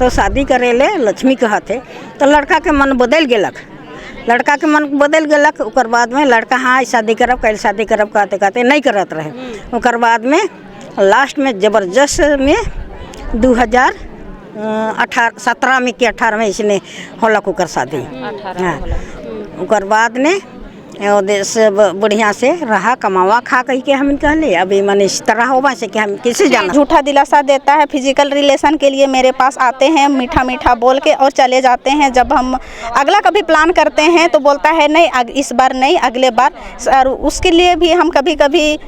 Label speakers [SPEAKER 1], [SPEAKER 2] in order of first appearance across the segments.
[SPEAKER 1] तो शादी करे ले लक्ष्मी कहते तो लड़का के मन बदल गेलक। लड़का के मन बदल गेलक। ओकर बाद में लड़का हाँ शादी करब कल शादी करब कहते कहते नहीं करत रहे। ओकर बाद में लास्ट में ज़बरदस्त में 2017 में कि 18 में इसने होलक ओकर शादी। हाँ ओकर बाद ने देश बढ़िया से रहा कमावा खा कही के हम कहले अभी मन इस तरह होगा से कि हम किसे जाना।
[SPEAKER 2] झूठा दिलासा देता है, फिजिकल रिलेशन के लिए मेरे पास आते हैं, मीठा मीठा बोल के और चले जाते हैं। जब हम अगला कभी प्लान करते हैं तो बोलता है नहीं इस बार नहीं अगले बार। और उसके लिए भी हम कभी कभी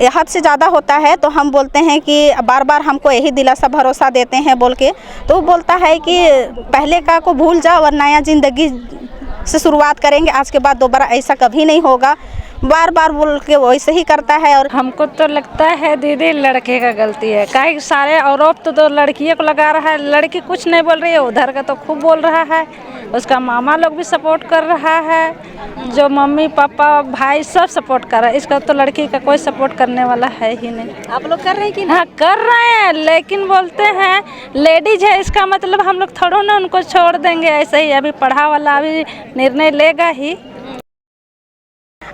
[SPEAKER 2] हद से ज़्यादा होता है तो हम बोलते हैं कि बार बार हमको यही दिलासा भरोसा देते हैं बोल के। तो वो बोलता है कि पहले का को भूल जाओ और नया ज़िंदगी से शुरुआत करेंगे, आज के बाद दोबारा ऐसा कभी नहीं होगा। बार बार बोल के वैसे ही करता है। और
[SPEAKER 3] हमको तो लगता है दीदी लड़के का गलती है, काहे सारे आरोप तो लड़कियों को लगा रहा है। लड़की कुछ नहीं बोल रही है, उधर का तो खूब बोल रहा है। उसका मामा लोग भी सपोर्ट कर रहा है, जो मम्मी पापा भाई सब सपोर्ट कर रहा है। इसका तो लड़की का कोई सपोर्ट करने वाला है ही नहीं।
[SPEAKER 2] आप लोग कर रहे हैं कि
[SPEAKER 3] हाँ कर रहे हैं, लेकिन बोलते हैं लेडीज है, इसका मतलब हम लोग थोड़ा ना उनको छोड़ देंगे ऐसे ही। अभी पढ़ा वाला अभी निर्णय लेगा ही।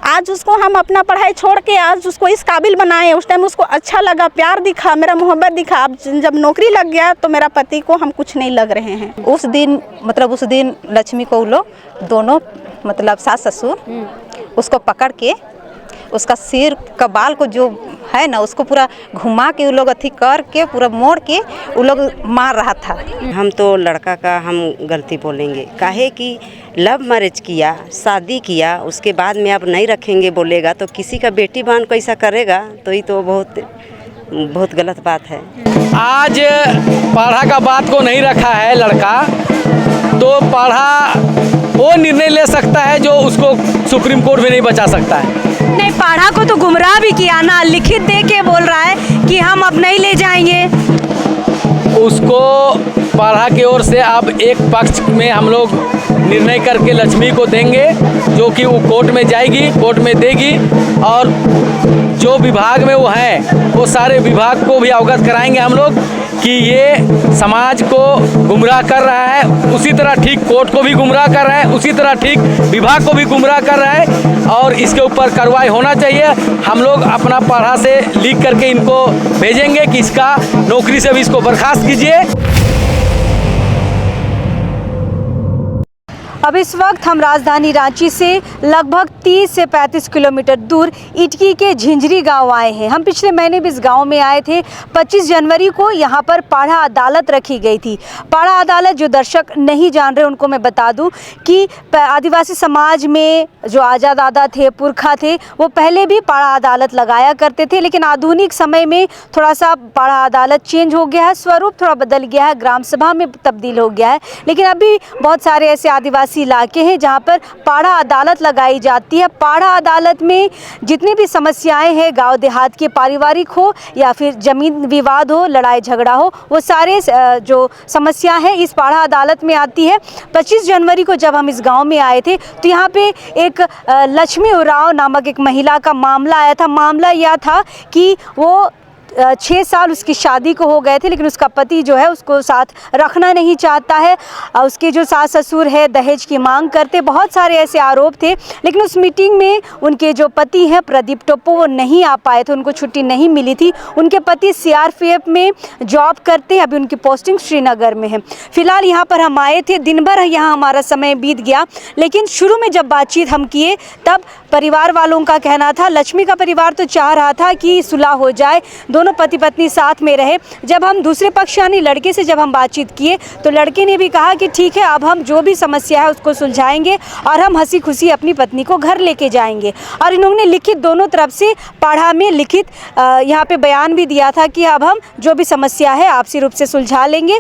[SPEAKER 2] आज उसको हम अपना पढ़ाई छोड़ के आज उसको इस काबिल बनाए। उस टाइम उसको अच्छा लगा, प्यार दिखा, मेरा मोहब्बत दिखा। अब जब नौकरी लग गया तो मेरा पति को हम कुछ नहीं लग रहे हैं। उस दिन लक्ष्मी को लोग दोनों मतलब सास ससुर उसको पकड़ के उसका सिर का बाल को जो है ना उसको पूरा घुमा के वो लोग अथी कर के पूरा मोड़ के वो लोग मार रहा था।
[SPEAKER 4] हम तो लड़का का हम गलती बोलेंगे, काहे कि लव मैरिज किया, शादी किया, उसके बाद में अब नहीं रखेंगे बोलेगा तो किसी का बेटी बहन को ऐसा करेगा तो ये तो बहुत गलत बात है।
[SPEAKER 5] आज पढ़ा का बात को नहीं रखा है लड़का, तो पढ़ा वो निर्णय ले सकता है जो उसको सुप्रीम कोर्ट में नहीं बचा सकता है।
[SPEAKER 6] नहीं पढ़ा को तो गुमराह भी किया ना, लिखित दे के बोल रहा है कि हम अब नहीं ले जाएंगे।
[SPEAKER 5] उसको पढ़ा की ओर से अब एक पक्ष में हम लोग निर्णय करके लक्ष्मी को देंगे, जो कि वो कोर्ट में जाएगी, कोर्ट में देगी। और जो विभाग में वो हैं वो सारे विभाग को भी अवगत कराएंगे हम लोग कि ये समाज को गुमराह कर रहा है। उसी तरह ठीक कोर्ट को भी गुमराह कर रहा है, उसी तरह ठीक विभाग को भी गुमराह कर रहा है। और इसके ऊपर कार्रवाई होना चाहिए। हम लोग अपना पढ़ा से लीक करके इनको भेजेंगे कि इसका नौकरी से भी इसको बर्खास्त कीजिए।
[SPEAKER 6] अब इस वक्त हम राजधानी रांची से लगभग 30 से 35 किलोमीटर दूर इटकी के झिंझरी गांव आए हैं। हम पिछले महीने भी इस गांव में आए थे। 25 जनवरी को यहां पर पाड़ा अदालत रखी गई थी। पाड़ा अदालत जो दर्शक नहीं जान रहे उनको मैं बता दूं कि आदिवासी समाज में जो आजा दादा थे, पुरखा थे, वो पहले भी पाड़ा अदालत लगाया करते थे। लेकिन आधुनिक समय में थोड़ा सा पाड़ा अदालत चेंज हो गया है, स्वरूप थोड़ा बदल गया है, ग्राम सभा में तब्दील हो गया है। लेकिन अभी बहुत सारे ऐसे आदिवासी इलाके हैं जहां पर पाड़ा अदालत लगाई जाती है। पाड़ा अदालत में जितनी भी समस्याएं हैं, गांव देहात के पारिवारिक हो या फिर जमीन विवाद हो, लड़ाई झगड़ा हो, वो सारे जो समस्या है इस पाड़ा अदालत में आती है। 25 जनवरी को जब हम इस गांव में आए थे तो यहाँ पे एक लक्ष्मी उरांव नामक एक महिला का मामला आया था। मामला यह था कि वो 6 साल उसकी शादी को हो गए थे, लेकिन उसका पति जो है उसको साथ रखना नहीं चाहता है। उसके जो सास ससुर है दहेज की मांग करते, बहुत सारे ऐसे आरोप थे। लेकिन उस मीटिंग में उनके जो पति हैं प्रदीप टोप्पो वो नहीं आ पाए थे, उनको छुट्टी नहीं मिली थी। उनके पति CRPF में जॉब करते हैं, अभी उनकी पोस्टिंग श्रीनगर में है। फिलहाल यहाँ पर हम आए थे, दिन भर यहाँ हमारा समय बीत गया। लेकिन शुरू में जब बातचीत हम किए तब परिवार वालों का कहना था, लक्ष्मी का परिवार तो चाह रहा था कि सुलह हो जाए, दोनों पति पत्नी साथ में रहे। जब हम दूसरे पक्ष यानी लड़के से जब हम बातचीत किए तो लड़के ने भी कहा कि ठीक है, अब हम जो भी समस्या है उसको सुलझाएंगे और हम हंसी खुशी अपनी पत्नी को घर लेके जाएंगे। और इन्होंने लिखित दोनों तरफ से पाड़ा में लिखित यहाँ पे बयान भी दिया था कि अब हम जो भी समस्या है आपसी रूप से सुलझा लेंगे।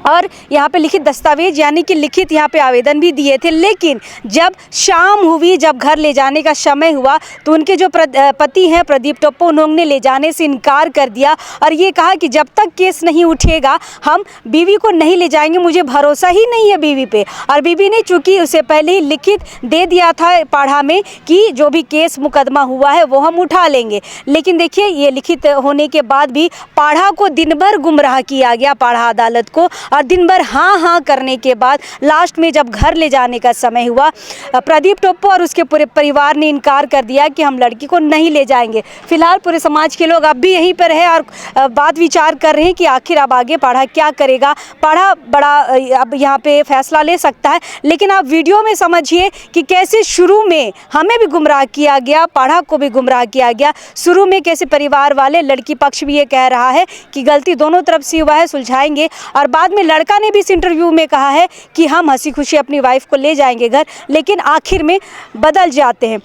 [SPEAKER 6] और यहाँ पे लिखित दस्तावेज यानी कि लिखित यहाँ पे आवेदन भी दिए थे। लेकिन जब शाम हुई, जब घर ले जाने का समय हुआ तो उनके जो पति हैं प्रदीप टोप्पो, उन्होंने ले जाने से इनकार कर दिया और ये कहा कि जब तक केस नहीं उठेगा हम बीवी को नहीं ले जाएंगे, मुझे भरोसा ही नहीं है बीवी पे। और बीवी ने चूँकि उसे पहले ही लिखित दे दिया था पाड़ा में कि जो भी केस मुकदमा हुआ है वो हम उठा लेंगे। लेकिन देखिए ये लिखित होने के बाद भी पाड़ा को दिन भर गुमराह किया गया, पाड़ा अदालत को। और दिन भर हाँ हाँ करने के बाद लास्ट में जब घर ले जाने का समय हुआ, प्रदीप टोप्पो और उसके पूरे परिवार ने इनकार कर दिया कि हम लड़की को नहीं ले जाएंगे। फिलहाल पूरे समाज के लोग अब भी यहीं पर है और बात विचार कर रहे हैं कि आखिर अब आगे पाढ़ा क्या करेगा। पाढ़ा बड़ा अब यहाँ पे फैसला ले सकता है, लेकिन आप वीडियो में समझिए कि कैसे शुरू में हमें भी गुमराह किया गया, पाढ़ा को भी गुमराह किया गया। शुरू में कैसे परिवार वाले, लड़की पक्ष भी ये कह रहा है कि गलती दोनों तरफ से हुआ है, सुलझाएंगे, और बाद में लड़का ने भी इस इंटरव्यू में कहा है कि हम हंसी खुशी अपनी वाइफ को ले जाएंगे घर, लेकिन आखिर में बदल जाते हैं।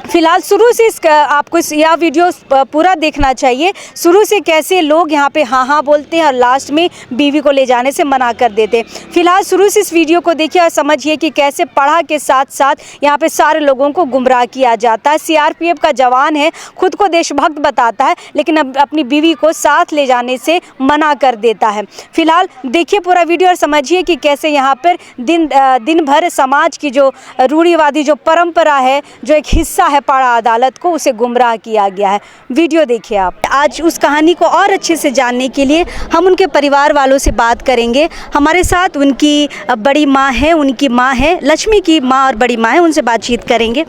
[SPEAKER 6] फिलहाल शुरू से आपको यह वीडियो पूरा देखना चाहिए, शुरू से कैसे लोग यहाँ पे हाँ हाँ बोलते हैं और लास्ट में बीवी को ले जाने से मना कर देते हैं। फिलहाल शुरू से इस वीडियो को देखिए और समझिए कि कैसे पाढ़ा के साथ साथ यहाँ पे सारे लोगों को गुमराह किया जाता है। सीआरपीएफ का जवान है, खुद को देशभक्त बताता है, लेकिन अब अपनी बीवी को साथ ले जाने से मना कर देता है। फिलहाल देखिए पूरा वीडियो और समझिए कि कैसे यहाँ पर दिन भर समाज की जो रूढ़िवादी जो परंपरा है, जो एक हिस्सा है पाढ़ा अदालत को, उसे गुमराह किया गया है। वीडियो देखिए आप। आज उस कहानी को और अच्छे से जानने के लिए हम उनके परिवार वालों से बात करेंगे। हमारे साथ उनकी बड़ी माँ है, उनकी माँ है, लक्ष्मी की माँ और बड़ी माँ है, उनसे बातचीत करेंगे।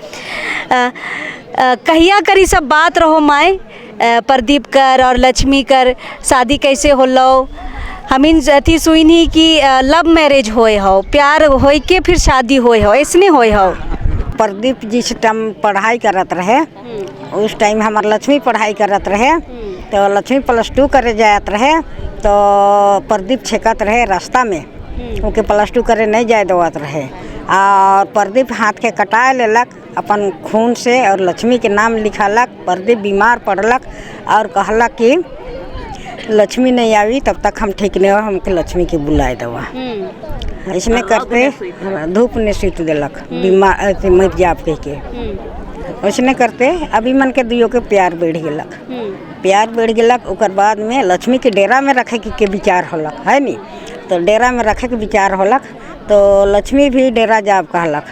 [SPEAKER 6] कहिया करी सब बात रहो माए, प्रदीप कर और लक्ष्मी कर शादी कैसे हो लो। हमीन अथी सुनी कि लव मैरिज होए हो, प्यार होए के फिर शादी होए हो, ऐसने होए हो।
[SPEAKER 1] प्रदीप जिस टाइम पढ़ाई करत रहे उस टाइम हमार लक्ष्मी पढ़ाई करत रहे, तो लक्ष्मी +2 करे जात रहे, तो प्रदीप छेकत रहे रास्ता में, उनके +2 करे नहीं जाए देवत रहे, और प्रदीप हाथ के कटाए लेलक अपन खून से और लक्ष्मी के नाम लिखालक। प्रदीप बीमार पड़लक और कहलक कि लक्ष्मी नहीं आई तब तक हम ठीक नहीं हो, हमके लक्ष्मी के बुलाए दवा। इसने करते धूप ने सीट दिलक, बीमार मर जाप के उसने करते अभी मन के दियो के प्यार बढ़ गलक, प्यार बढ़ गलक। ओकर बाद में लक्ष्मी के डेरा में रखे के विचार होलक, है नी, तो डेरा में रखे के विचार होलक, तो लक्ष्मी भी डेरा जाब कहलक,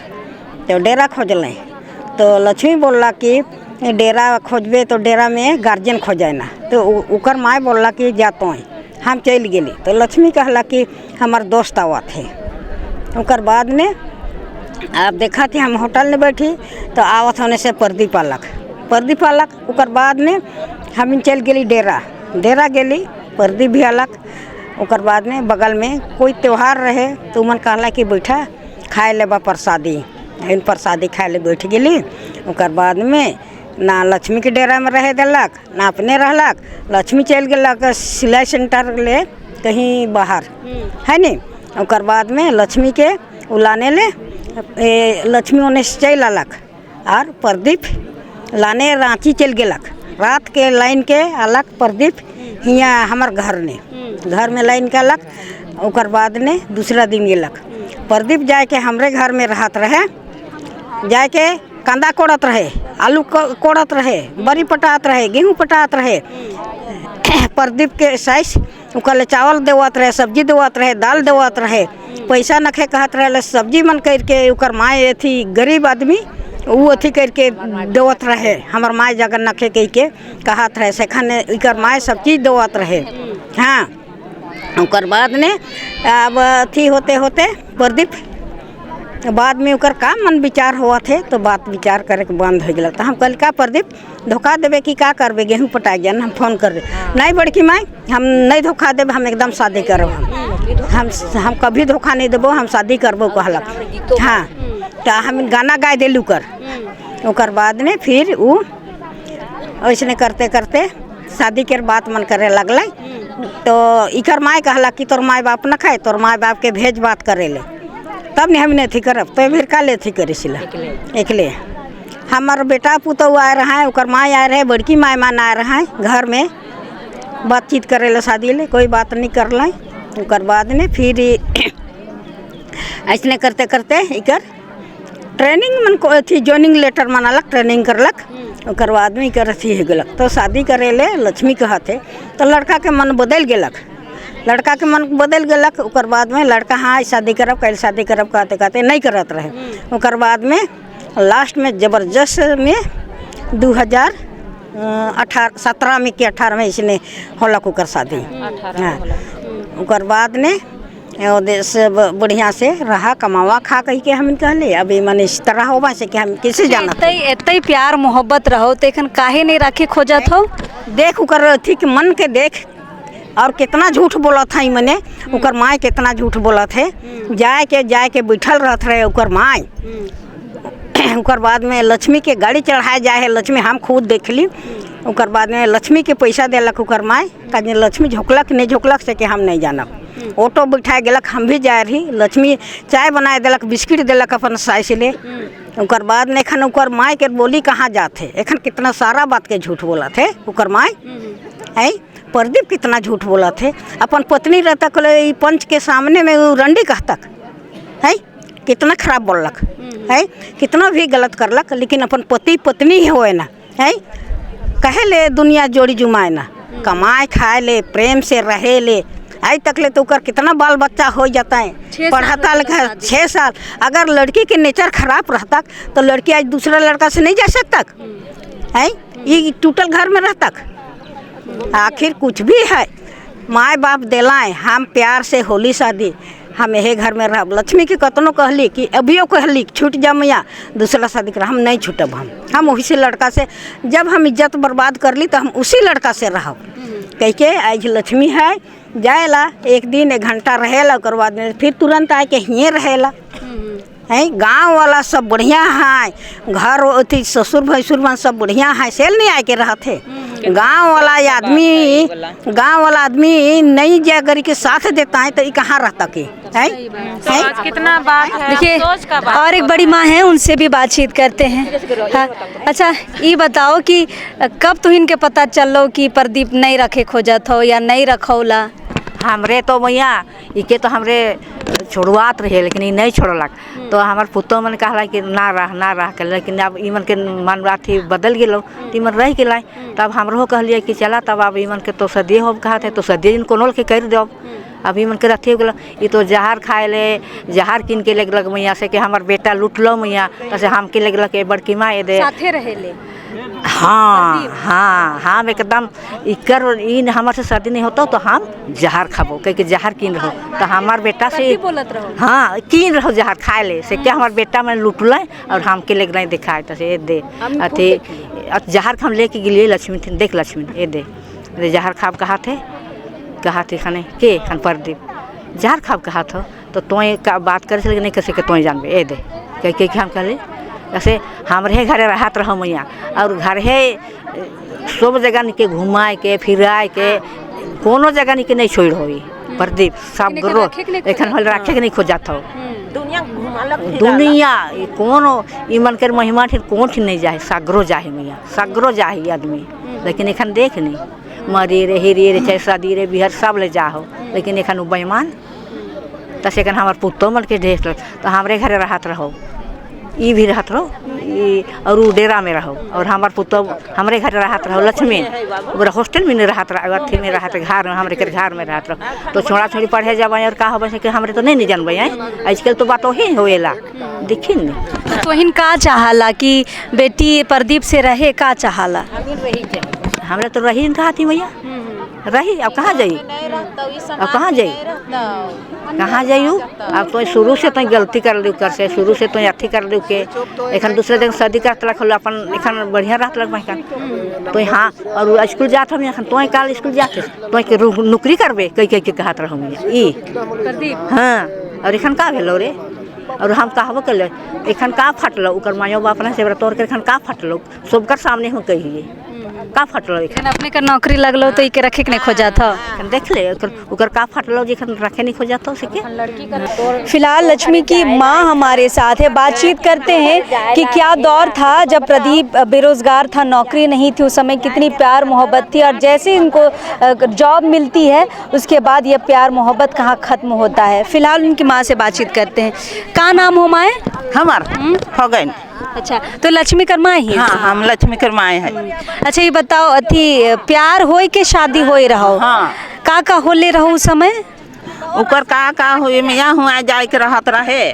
[SPEAKER 1] तो डेरा खोजलें, तो लक्ष्मी बोलला कि डेरा खोजबे तो डेरा में गार्जियन खोजाए ना, तो उकर माए बोलला कि जातो हम चल गेली, तो लक्ष्मी कहला कि हमार दोस्त आवत है। उकर बाद में आप देखा थी हम होटल में बैठी, तो आवत होने से प्रदीप आलक। उकर बाद में हम चल गेली डेरा गेली, प्रदीप भी आलक। उकर बाद में बगल में कोई त्यौहार रहे तो मन कहला कि बैठा खाए लेबा प्रसादी, इन प्रसादी खाए ले बैठ गेली। उकर बाद में ना लक्ष्मी के डेरा में रह दिलक ना अपने रहलक, लक्ष्मी चल गलक सिलाई सेंटर ले कहीं बाहर, है नी। उकर बाद में लक्ष्मी के उलाने ले लक्ष्मी उन्हें चल आलक और प्रदीप लाने रांची चल गलक। रात के लाइन के आलक प्रदीप यहाँ हमार घर में लाइन के आलक। उकर बाद ने दूसरा दिन गलक प्रदीप जाए के हमरे घर में रहत रहे, जाए के कांदा कोड़त रहे, आलू कोड़त रहे, बरी पटात रहे, गेहूँ पटात रहे। प्रदीप के साइस उकल चावल देवत रहे, सब्जी देवत रहे, दाल देवत रहे, पैसा नखे कहत रहे, सब्जी मन करके उकर माए थी गरीब आदमी वो अथी करके देवत रहे। हमार माए जगह नखे कह के कहत रहे, सेखने इकर माए सब चीज़ देवत रहे। हाँ, उकर बाद ने अब अथी होते होते प्रदीप बाद में उकर का मन विचार हुआ थे, तो बात विचार करे के बंद हो गया। तो हम कल का प्रदीप धोखा देवे कि का करबे, गेहूँ पटाए जान हम फोन कर दे नहीं बड़की माई, हम नहीं धोखा देवे, हम एकदम शादी करब, हम कभी धोखा नहीं देबो, हम शादी करबो कहलक। हाँ, तो हम गाना गाय दिलू कर। उकर बाद में फिर वो ऐसने करते करते शादी के बात मन करे लगल। तो इकर माए कहला कि तोर माए बाप न खाए, तोर माए बाप के भेज बात करे ले, तब नहीं हम नहीं थी करब, तो फिर का ले थी करे सिला एकले। हमार बेटा पुतौ आए रहा है, उकर माए आए रहे, बड़की माए मान आए रहा है घर में बातचीत करे ला, शादी ले कोई बात नहीं कर ला। उकर बाद में फिर ऐसने करते करते इकर ट्रेनिंग मन को अथी जॉइनिंग लेटर मनालक, ट्रेनिंग करलक। उकर बाद में इकर अथी हो गलक, तो शादी करे ले लक्ष्मी कहते, तो लड़का के मन बदल गलक, लड़का के मन बदल गलक। उकर बाद में लड़का हाँ शादी करब, कल शादी करब कहते कहते नहीं करत रहे। उकर बाद में लास्ट में ज़बरदस्त में 2017 में कि 18 में इसने होलक उकर शादी। हाँ, उकर बाद ने और देश बढ़िया से रहा कमावा खा कही के हम कहले अभी मन इस तरह होबा से कि हम किसे जाना
[SPEAKER 6] एते प्यार मोहब्बत रहो तो एखन काहे नहीं राखे खोजत हो?
[SPEAKER 1] देख उकर ठीक मन के देख और कितना झूठ बोला था मने उकर माए कितना झूठ बोला थे जाए के बैठल रहत रहे उकर माए उकर बाद में लक्ष्मी के गाड़ी चढ़ाए जाए है लक्ष्मी हम खुद देख ली उकर बाद में लक्ष्मी के पैसा देलक उकर माए कहीं लक्ष्मी झोंकलक नहीं झोंकलक से कि हम नहीं जानब ऑटो बैठा गेलक हम भी जाए रही लक्ष्मी चाय बनाए देलक बिस्किट देलक अपन साई से ले उकर बाद में एखन उकर माए के बोली कहाँ जाते एखन कितना सारा बात के झूठ बोला थे उकर माए है प्रदीप कितना झूठ बोला थे अपन पत्नी रहता कल पंच के सामने में रंडी कहतक है कितना खराब बोलक है कितना भी गलत करलक लेकिन अपन पति पत्नी ही होए ना है कहे ले दुनिया जोड़ी जुमाए ना कमाए खाए ले प्रेम से रहे ले आज तक ले तो कर कितना बाल बच्चा हो जाता है पढ़ाता लिखा 6 साल अगर लड़की के नेचर खराब रहता तो लड़की आज दूसरा लड़का से नहीं जा सकता है ये टूटल घर में रहता आखिर कुछ भी है माए बाप दिलाए हम प्यार से होली शादी हम यही घर में रह लक्ष्मी के कतनों कहली कि अभियो कहली छूट जा मैया दूसरा शादी कर हम नहीं छूटब हम उसी लड़का से जब हम इज्जत बर्बाद कर ली तो हम उसी लड़का से रह कह के आज लक्ष्मी है जाएला 1 दिन 1 घंटा रहेला और बाद में फिर तुरंत आए के हिए रहेला है गांव वाला सब बढ़िया है घर अथी ससुर भैसुर सब बढ़िया है सेल नहीं आए के रहते गांव वाला आदमी नहीं जाकर के साथ देता है तो ये कहाँ रहता के है
[SPEAKER 3] कितना बात है
[SPEAKER 6] देखिए और एक बड़ी माँ है उनसे भी बातचीत करते हैं। हाँ, अच्छा ये बताओ कि कब तो इनके पता चलो कि प्रदीप नहीं रखे खोजत हो या नहीं रखौला?
[SPEAKER 7] हमरे तो मैया इके तो हमरे छोड़वात रहे लेकिन ये नहीं छोड़लक तो हमार पुतो मन कहला कि ना रह के लेकिन अब इमन के मन अथी बदल गेलो तो इमन रह गेला तब हमरो कहलिए कि चला तब अब इमन के तो सदिए हो कहा थे तो सदिए दिन कोनो के कर दो अब इमन के रथी हो गेलो ये तो जहर खाए ले जहर किन के लगलक मैया से कि हमार बेटा लूट लो मैया तसे हम के लगलक बड़की माँ ये दे
[SPEAKER 6] साथे रहे ले।
[SPEAKER 7] हाँ एकदम इकर इन हमार से शादी नहीं होता तो हम जहर खाबो कह के जहर किन रहो तो हमार बेटा से
[SPEAKER 6] बोलत रहो
[SPEAKER 7] हाँ किन रहो जहर खाए ले से क्या हमार बेटा में लूटल और हम के लेके नहीं दिखाए तो से दे अथी जहर हम लेके गेलिए लक्ष्मी देख लक्ष्मी ये दे जहर खाब कहा थे खाने के खान प्रदीप जहर खाब कहा था तो तो बात करे से नहीं कैसे तो जानबे ये दे कह के हम कहले ऐसे हमारे घरे रहत रहो मैया और घर है सब जगह निके घुमाए के फिराए के कोनो जगह निके नहीं छोड़ होई प्रदीप सब गरो एखन हल रखे के नहीं खोजत हो दुनिया कोनो ईमन कर महिमा ठिन कौन ठिन नहीं जाए सगरो जाए मैया सगरो जाए आदमी लेकिन एखन देख नहीं मरी रे हिरी रे चाहे शादी रे बिहार सब ले जाओ लेकिन एखन बेईमान तसे एखन हमार पुतो मन के ढेर तो हमरे घरे रहत रहो ई भी रहत रहो और डेरा में रहो और हमार पुतो हमरे घर रहत रहो लक्ष्मी ओकरा हॉस्टल में नहीं रहत अथी में रहत घर में हमरे के घर में रहत रहो तो छोड़ा छोड़ी पढ़े जाबे और का होबे कि हमरे तो नहीं जानबे आजकल तो बात वही होएला देखी न
[SPEAKER 6] तो हिन का चाहला कि बेटी प्रदीप से रहे का चाहला?
[SPEAKER 7] हमरे तो रही कहा थी भैया रही अब कहाँ जाई अब कहाँ जाइयो अब तो शुरू से तो गलती कर ली कर से शुरू से तो अथी कर ली के एखन दूसरे दिन शादी करते रख अपन एखन बढ़िया रहत लग तो हाँ और स्कूल जात हम एखन तो काल स्कूल जाते तो के नौकरी करबे कई कई के कहत रहूँ ई प्रदीप हाँ और एखन का भेलो रे और हम कहबो कर एखन का फटलो ओकर मायो बाप ने से तोड़ के एखन का फटलो सबकर सामने हम कहिए का फटलो
[SPEAKER 6] अपने का नौकरी लगलो तो इके रखे के नहीं खोजा था
[SPEAKER 7] देख ले ओकर का फटलो जेखन रखे नहीं खोजा तो से
[SPEAKER 6] फिलहाल लक्ष्मी की माँ हमारे साथ है बातचीत करते हैं कि क्या दौर था जब प्रदीप बेरोजगार था नौकरी नहीं थी उस समय कितनी प्यार मोहब्बत थी और जैसे इनको जॉब मिलती है उसके बाद ये प्यार मोहब्बत कहाँ ख़त्म होता है। फिलहाल उनकी माँ से बातचीत करते हैं। का नाम हो माए?
[SPEAKER 8] हमार हो गए।
[SPEAKER 6] अच्छा तो लक्ष्मी करमाए ही?
[SPEAKER 8] हाँ हम लक्ष्मी करमाए हैं।
[SPEAKER 6] अच्छा ये बताओ अथी प्यार होए के शादी होए रहो?
[SPEAKER 8] हाँ
[SPEAKER 6] का होले रहो उस समय?
[SPEAKER 8] उकर का हुई मियाँ हुआ जाए के रहत रहे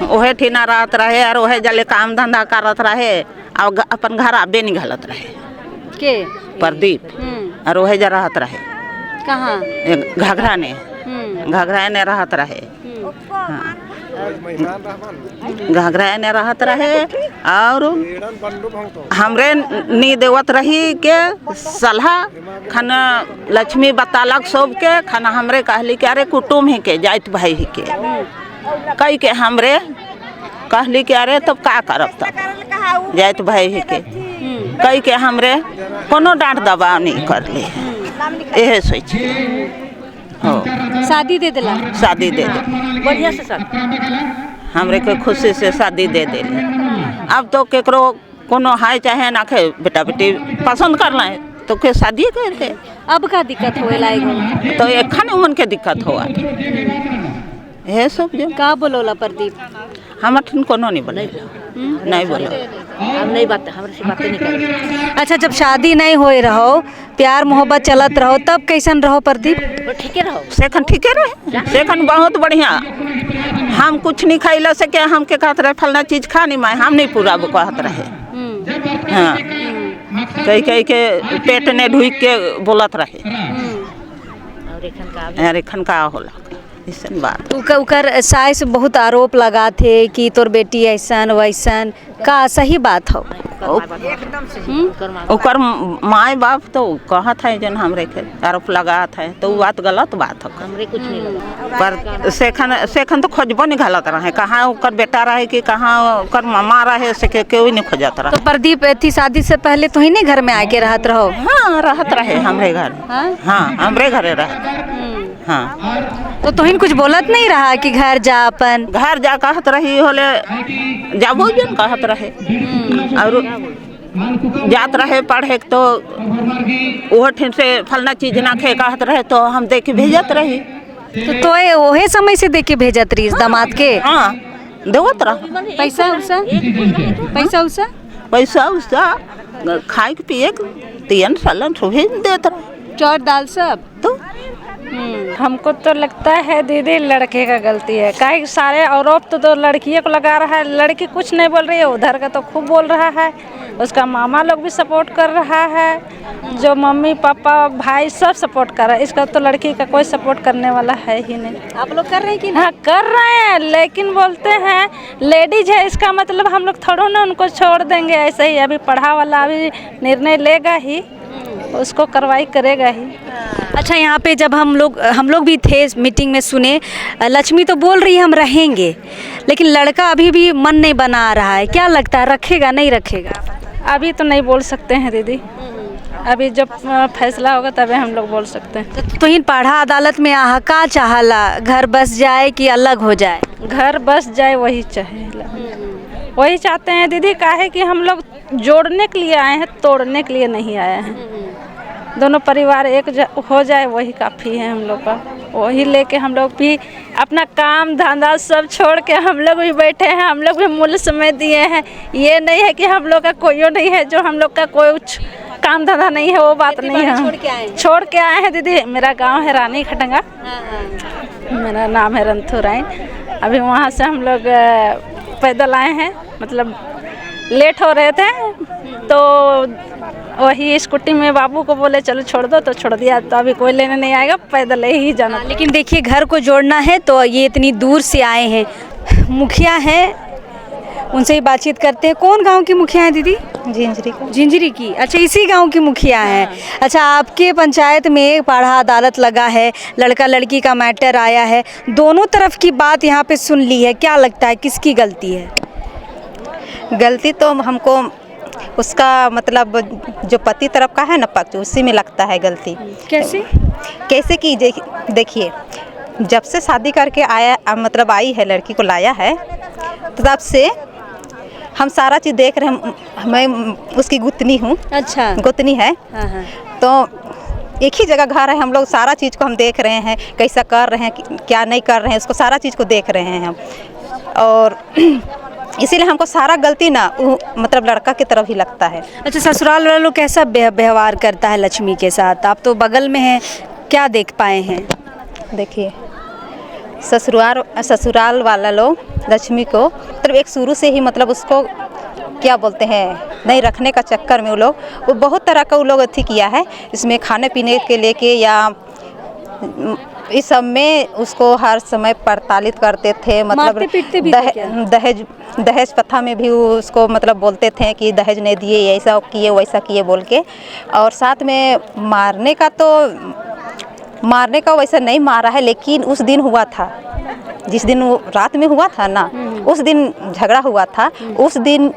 [SPEAKER 8] ओहे ठीना रहत रहे और ओहे जले काम धंधा करत रहे और अपन घर आबे नहीं घलत रहे के प्रदीप और ओहे जा रहत रहे
[SPEAKER 6] कहाँ?
[SPEAKER 8] घघरा ने घघराने रहत रहे। हाँ घघराने रहत रहे और हमरे नी देवत रही के सलाह खाना लक्ष्मी बतालक सबके खाना हमरे कहली कि अरे कुटुम ही के जाइत भाई ही के कई के हमरे कहली कि अरे तब का करब तब जाइत भाई ही के कई के हमरे कोनो डांट दबाव नहीं कर ली यह सोच
[SPEAKER 6] शादी दे दिला,
[SPEAKER 8] शादी दे दे
[SPEAKER 7] बढ़िया से शादी
[SPEAKER 8] हमरे के खुशी से शादी दे दे। अब तो केकरो कोनो हाय चाहे ना खे बेटा बेटी पसंद कर लाए तो के शादी कर दे।
[SPEAKER 6] अब का दिक्कत होए लाएगो?
[SPEAKER 8] तो एखन उमन के दिक्कत हुआ ये सब जो
[SPEAKER 6] का बोलोला प्रदीप?
[SPEAKER 8] हम ठन कोनो नहीं बोले नहीं बोलो
[SPEAKER 7] हम नहीं बात हमरे से बातें नहीं कर।
[SPEAKER 6] अच्छा, जब शादी नहीं होए रहो, प्यार मोहब्बत चलत रहो, तब कैसन रहो प्रदीप?
[SPEAKER 7] ठीक है रहो
[SPEAKER 8] सेखन ठीक है रहे सेखन बहुत बढ़िया। हम कुछ नहीं खाइला से क्या हमके कहत रहे फलना चीज खा नहीं माए हम नहीं पूरा कहत रहे। हाँ कई कई के पेट ने ढुक के बोलत रहे और एखन का होला ऐसन बात।
[SPEAKER 6] उकर साय से बहुत आरोप लगा थे कि तोर बेटी ऐसन वैसन, का सही बात हो?
[SPEAKER 8] ओकर माए बाप तो कहत है जन हमरे के आरोप लगात है तो बात गलत बात है।
[SPEAKER 7] हमरे कुछ नहीं लगा
[SPEAKER 8] पर सेखन तो खोजबो नहीं घालत रहे कहाँ ओकर बेटा रहे कि कहाँ ओकर मामा रहे से कोई नहीं खोजत रहे।
[SPEAKER 6] तो प्रदीप थी शादी से पहले तो ही नहीं घर में आके रहत रहो?
[SPEAKER 8] हाँ रहत रहे हमरे घर। हाँ हमरे घरे रहे। हाँ
[SPEAKER 6] तो तुहिन कुछ बोलत नहीं रहा कि घर जा अपन?
[SPEAKER 8] घर जा कहत रही होले जाबो जन कहत रहे और जात रहे पढ़े तो वो ठिन से फलना चीज ना खे कहत रहे तो हम देख के भेजत रही।
[SPEAKER 6] तो ओहे समय से देख के भेजत रही दामाद के?
[SPEAKER 8] हाँ देवत रहा
[SPEAKER 6] पैसा उसा
[SPEAKER 8] पैसा उसा खाए के पिए तियन सालन सुबह देत रहे
[SPEAKER 6] चौर दाल सब।
[SPEAKER 8] तो
[SPEAKER 3] हमको तो लगता है दीदी लड़के का गलती है, काहे सारे आरोप तो लड़कियों को लगा रहा है, लड़की कुछ नहीं बोल रही है, उधर का तो खूब बोल रहा है, उसका मामा लोग भी सपोर्ट कर रहा है, जो मम्मी पापा भाई सब सपोर्ट कर रहा है, इसका तो लड़की का कोई सपोर्ट करने वाला है ही नहीं।
[SPEAKER 6] आप लोग कर रहे हैं कि
[SPEAKER 3] हाँ कर रहे हैं, लेकिन बोलते हैं लेडीज है इसका मतलब हम लोग थोड़ा ना उनको छोड़ देंगे ऐसे ही, अभी पढ़ा वाला अभी निर्णय लेगा ही, उसको कार्रवाई करेगा ही।
[SPEAKER 6] अच्छा, यहाँ पे जब हम लोग भी थे मीटिंग में सुने, लक्ष्मी तो बोल रही है हम रहेंगे, लेकिन लड़का अभी भी मन नहीं बना रहा है, क्या लगता है रखेगा नहीं रखेगा?
[SPEAKER 3] अभी तो नहीं बोल सकते हैं दीदी, अभी जब फैसला होगा तभी हम लोग बोल सकते हैं।
[SPEAKER 6] तो इन पढ़ा अदालत में आहा का चाहला, घर बस जाए कि अलग हो जाए?
[SPEAKER 3] घर बस जाए वही चाहेला, वही चाहते हैं दीदी, काहे कि हम लोग जोड़ने के लिए आए हैं, तोड़ने के लिए नहीं आए हैं। दोनों परिवार एक हो जाए वही काफ़ी है हम लोग का, वही लेके हम लोग भी अपना काम धंधा सब छोड़ के हम लोग भी बैठे हैं, हम लोग भी मूल्य समय दिए हैं। ये नहीं है कि हम लोग का कोई नहीं है जो हम लोग का कोई काम धंधा नहीं है, वो बात नहीं है। छोड़ के आए हैं दीदी, मेरा गांव है रानी खटंगा, मेरा नाम है रंथू राय। अभी वहाँ से हम लोग पैदल आए हैं, मतलब लेट हो रहे थे तो वही स्कूटी में बाबू को बोले चलो छोड़ दो तो छोड़ दिया, तो अभी कोई लेने नहीं आएगा, पैदल ही जाना।
[SPEAKER 6] लेकिन देखिए घर को जोड़ना है तो ये इतनी दूर से आए हैं। मुखिया हैं, उनसे ही बातचीत करते हैं। कौन गांव की मुखिया है दीदी? झिंझरी की। अच्छा, इसी गांव की मुखिया है। अच्छा, आपके पंचायत में पढ़ा अदालत लगा है, लड़का लड़की का मैटर आया है, दोनों तरफ की बात यहाँ पे सुन ली है, क्या लगता है किसकी गलती है?
[SPEAKER 9] गलती तो हमको उसका मतलब जो पति तरफ का है ना पक्ष, उसी में लगता है गलती। कैसे कि देखिए, जब से शादी करके आया मतलब आई है, लड़की को लाया है, तो तब से हम सारा चीज़ देख रहे हैं। मैं उसकी गुतनी हूँ।
[SPEAKER 6] अच्छा,
[SPEAKER 9] गुतनी है। तो एक ही जगह घर है, हम लोग सारा चीज़ को हम देख रहे हैं, कैसा कर रहे हैं क्या नहीं कर रहे हैं, उसको सारा चीज़ को देख रहे हैं हम। और इसीलिए हमको सारा गलती ना मतलब लड़का की तरफ ही लगता है।
[SPEAKER 6] अच्छा, ससुराल वाला लोग कैसा व्यवहार करता है लक्ष्मी के साथ? आप तो बगल में हैं, क्या देख पाए हैं?
[SPEAKER 9] देखिए, ससुराल वाला लोग लक्ष्मी को मतलब एक शुरू से ही मतलब उसको क्या बोलते हैं नहीं रखने का चक्कर में वो बहुत तरह का वो लोग अथी किया है, इसमें खाने पीने के लेके या इस सब में उसको हर समय प्रताड़ित करते थे, मतलब
[SPEAKER 6] मारते पीटते भी थे क्या?
[SPEAKER 9] दहेज प्रथा में भी उसको मतलब बोलते थे कि दहेज नहीं दिए, ऐसा किए वैसा किए बोल के। और साथ में मारने का वैसा नहीं मारा है, लेकिन उस दिन हुआ था, जिस दिन वो रात में हुआ था ना, उस दिन झगड़ा हुआ था। उस दिन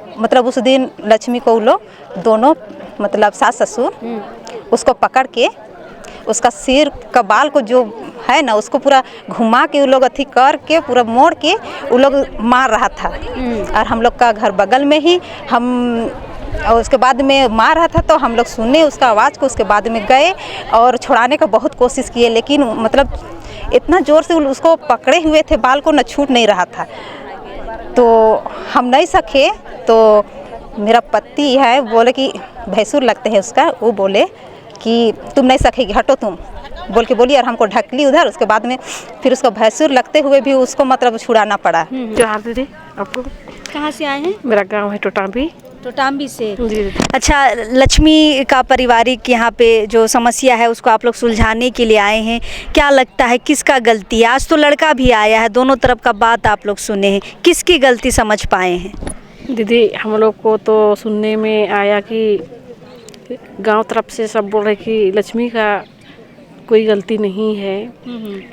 [SPEAKER 9] लक्ष्मी को वो लोग दोनों मतलब सास ससुर उसको पकड़ के उसका सिर का बाल को जो है ना उसको पूरा घुमा के वो लोग अथी करके पूरा मोड़ के वो लोग मार रहा था। और हम लोग का घर बगल में ही और उसके बाद में मार रहा था, तो हम लोग सुने उसका आवाज़ को। उसके बाद में गए और छुड़ाने का बहुत कोशिश किए, लेकिन मतलब इतना ज़ोर से उसको पकड़े हुए थे, बाल को न छूट नहीं रहा था। तो हम नहीं सके, तो मेरा पति है बोले कि भैंसुर लगते हैं उसका, वो बोले कि तुम नहीं सकेगी, हटो तुम बोल के बोली, और हमको ढक ली उधर। उसके बाद में फिर उसको भैंसुर लगते हुए भी उसको मतलब छुड़ाना पड़ा।
[SPEAKER 3] जोहार दीदी, आपको
[SPEAKER 6] कहाँ से आए हैं?
[SPEAKER 3] मेरा गांव है टोटाम्बी।
[SPEAKER 6] टोटाम्बी से।
[SPEAKER 3] जी।
[SPEAKER 6] अच्छा, लक्ष्मी का पारिवारिक यहाँ पे जो समस्या है उसको आप लोग सुलझाने के लिए आए हैं। क्या लगता है किसका गलती है? आज तो लड़का भी आया है, दोनों तरफ का बात आप लोग सुने हैं, किसकी गलती समझ पाए हैं?
[SPEAKER 3] दीदी, हम लोग को तो सुनने में आया कि गांव तरफ से सब बोल रहे कि लक्ष्मी का कोई गलती नहीं है,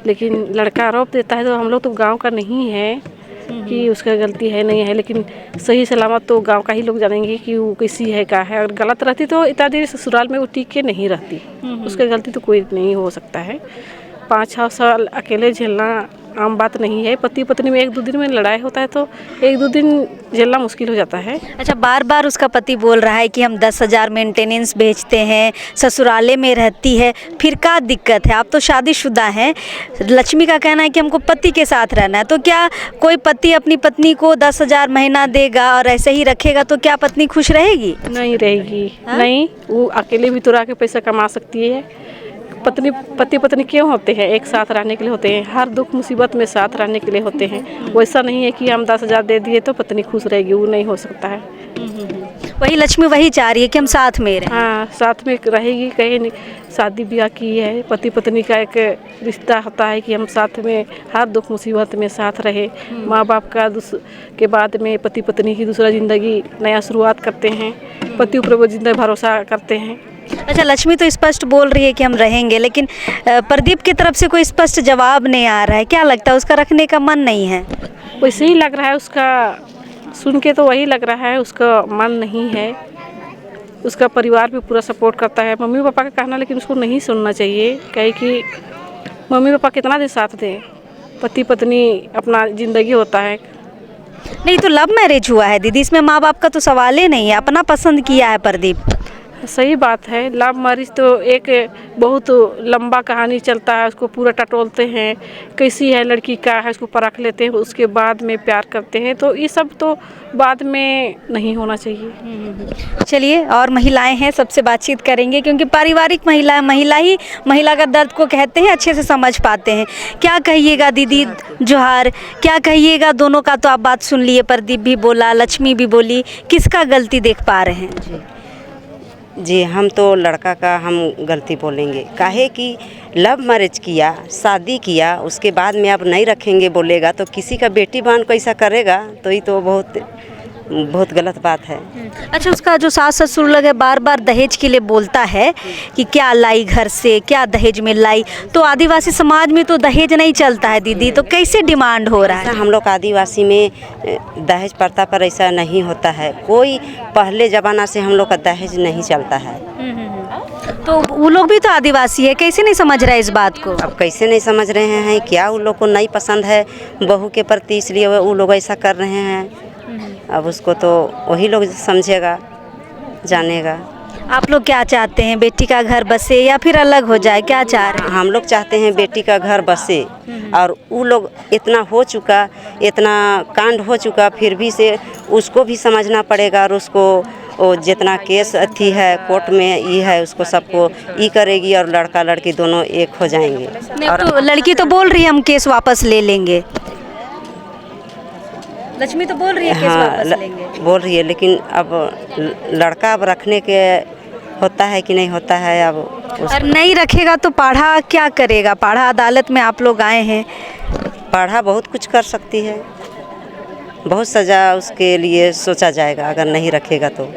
[SPEAKER 3] लेकिन लड़का आरोप देता है, तो हम लोग तो गांव का नहीं है कि उसका गलती है नहीं है, लेकिन सही सलामत तो गांव का ही लोग जानेंगे कि वो कैसी है, क्या है। अगर गलत रहती तो इतना देर ससुराल में वो टिक के नहीं रहती। उसका गलती तो कोई नहीं हो सकता है। 5-6 साल अकेले झेलना आम बात नहीं है। पति पत्नी में 1-2 दिन में लड़ाई होता है तो 1-2 दिन झेलना मुश्किल हो जाता है।
[SPEAKER 6] अच्छा, बार बार उसका पति बोल रहा है कि हम 10,000 मेंटेनेंस भेजते हैं, ससुराले में रहती है, फिर क्या दिक्कत है? आप तो शादीशुदा हैं। लक्ष्मी का कहना है कि हमको पति के साथ रहना है, तो क्या कोई पति अपनी पत्नी को 10,000 महीना देगा और ऐसे ही रखेगा तो क्या पत्नी खुश रहेगी?
[SPEAKER 3] नहीं रहेगी। नहीं, वो अकेले भी तो रह के पैसा कमा सकती है। पति पत्नी क्यों होते हैं? एक साथ रहने के लिए होते हैं, हर दुख मुसीबत में साथ रहने के लिए होते हैं। वैसा नहीं है कि हम 10,000 दे दिए तो पत्नी खुश रहेगी, वो नहीं हो सकता है।
[SPEAKER 6] वही लक्ष्मी वही चाह रही है कि हम साथ में रहें।
[SPEAKER 3] हाँ, साथ में रहेगी। कहीं नहीं, शादी ब्याह की है, पति पत्नी का एक रिश्ता होता है कि हम साथ में हर दुख मुसीबत में साथ रहे। माँ बाप का के बाद में पति पत्नी की दूसरा ज़िंदगी नया शुरुआत करते हैं, पति ऊपर वो जिंदगी भरोसा करते हैं।
[SPEAKER 6] अच्छा, लक्ष्मी तो स्पष्ट बोल रही है कि हम रहेंगे, लेकिन प्रदीप की तरफ से कोई स्पष्ट जवाब नहीं आ रहा है। क्या लगता है, उसका रखने का मन नहीं है?
[SPEAKER 3] वैसे ही लग रहा है, उसका सुन के तो वही लग रहा है, उसका मन नहीं है। उसका परिवार भी पूरा सपोर्ट करता है, मम्मी पापा का कहना, लेकिन उसको नहीं सुनना चाहिए। कहे कि मम्मी पापा कितना दिन साथ दें, पति पत्नी अपना ज़िंदगी होता है।
[SPEAKER 6] नहीं तो लव मैरिज हुआ है दीदी, इसमें माँ बाप का तो सवाल ही नहीं है, अपना पसंद किया है प्रदीप।
[SPEAKER 3] सही बात है। लव मैरिज तो एक बहुत लंबा कहानी चलता है, उसको पूरा टटोलते हैं, कैसी है लड़की, क्या है, उसको परख लेते हैं, उसके बाद में प्यार करते हैं। तो ये सब तो बाद में नहीं होना चाहिए।
[SPEAKER 6] चलिए, और महिलाएं हैं, सबसे बातचीत करेंगे, क्योंकि पारिवारिक महिला ही महिला का दर्द को कहते हैं, अच्छे से समझ पाते हैं। क्या कहिएगा दीदी जोहार, क्या कहिएगा? दोनों का तो आप बात सुन लिए, प्रदीप भी बोला, लक्ष्मी भी बोली, किसका गलती देख पा रहे हैं?
[SPEAKER 4] जी, हम तो लड़का का हम गलती बोलेंगे। काहे कि लव मैरिज किया, शादी किया, उसके बाद में अब नहीं रखेंगे बोलेगा, तो किसी का बेटी बहन को ऐसा करेगा तो ये तो बहुत गलत बात है।
[SPEAKER 6] अच्छा, उसका जो सास ससुर लोग है बार बार दहेज के लिए बोलता है कि क्या लाई घर से, क्या दहेज में लाई, तो आदिवासी समाज में तो दहेज नहीं चलता है दीदी, तो कैसे डिमांड हो रहा है?
[SPEAKER 4] हम लोग आदिवासी में दहेज प्रथा पर ऐसा नहीं होता है। कोई पहले ज़माना से हम लोग का दहेज नहीं चलता है।
[SPEAKER 6] तो वो लोग भी तो आदिवासी है, कैसे नहीं समझ रहे इस बात को?
[SPEAKER 4] अब कैसे नहीं समझ रहे हैं? क्या उन लोग को नहीं पसंद है बहू के प्रति, इसलिए वो लोग ऐसा कर रहे हैं। अब उसको तो वही लोग समझेगा, जानेगा।
[SPEAKER 6] आप लोग क्या चाहते हैं, बेटी का घर बसे या फिर अलग हो जाए, क्या चाह रहे हैं?
[SPEAKER 4] हम लोग चाहते हैं बेटी का घर बसे, और वो लोग इतना हो चुका, इतना कांड हो चुका, फिर भी से उसको भी समझना पड़ेगा, और उसको वो जितना केस अथी है कोर्ट में ये है, उसको सबको ये करेगी, और लड़का लड़की दोनों एक हो जाएंगे।
[SPEAKER 6] और तो लड़की तो बोल रही है हम केस वापस ले लेंगे, लक्ष्मी तो बोल रही है केस वापस लेंगे,
[SPEAKER 4] बोल रही है, लेकिन अब लड़का अब रखने के होता है कि नहीं होता है, अब
[SPEAKER 6] और नहीं रखेगा तो पाढ़ा क्या करेगा? पाढ़ा अदालत में आप लोग आए हैं।
[SPEAKER 4] पाढ़ा बहुत कुछ कर सकती है, बहुत सज़ा उसके लिए सोचा जाएगा अगर नहीं रखेगा तो।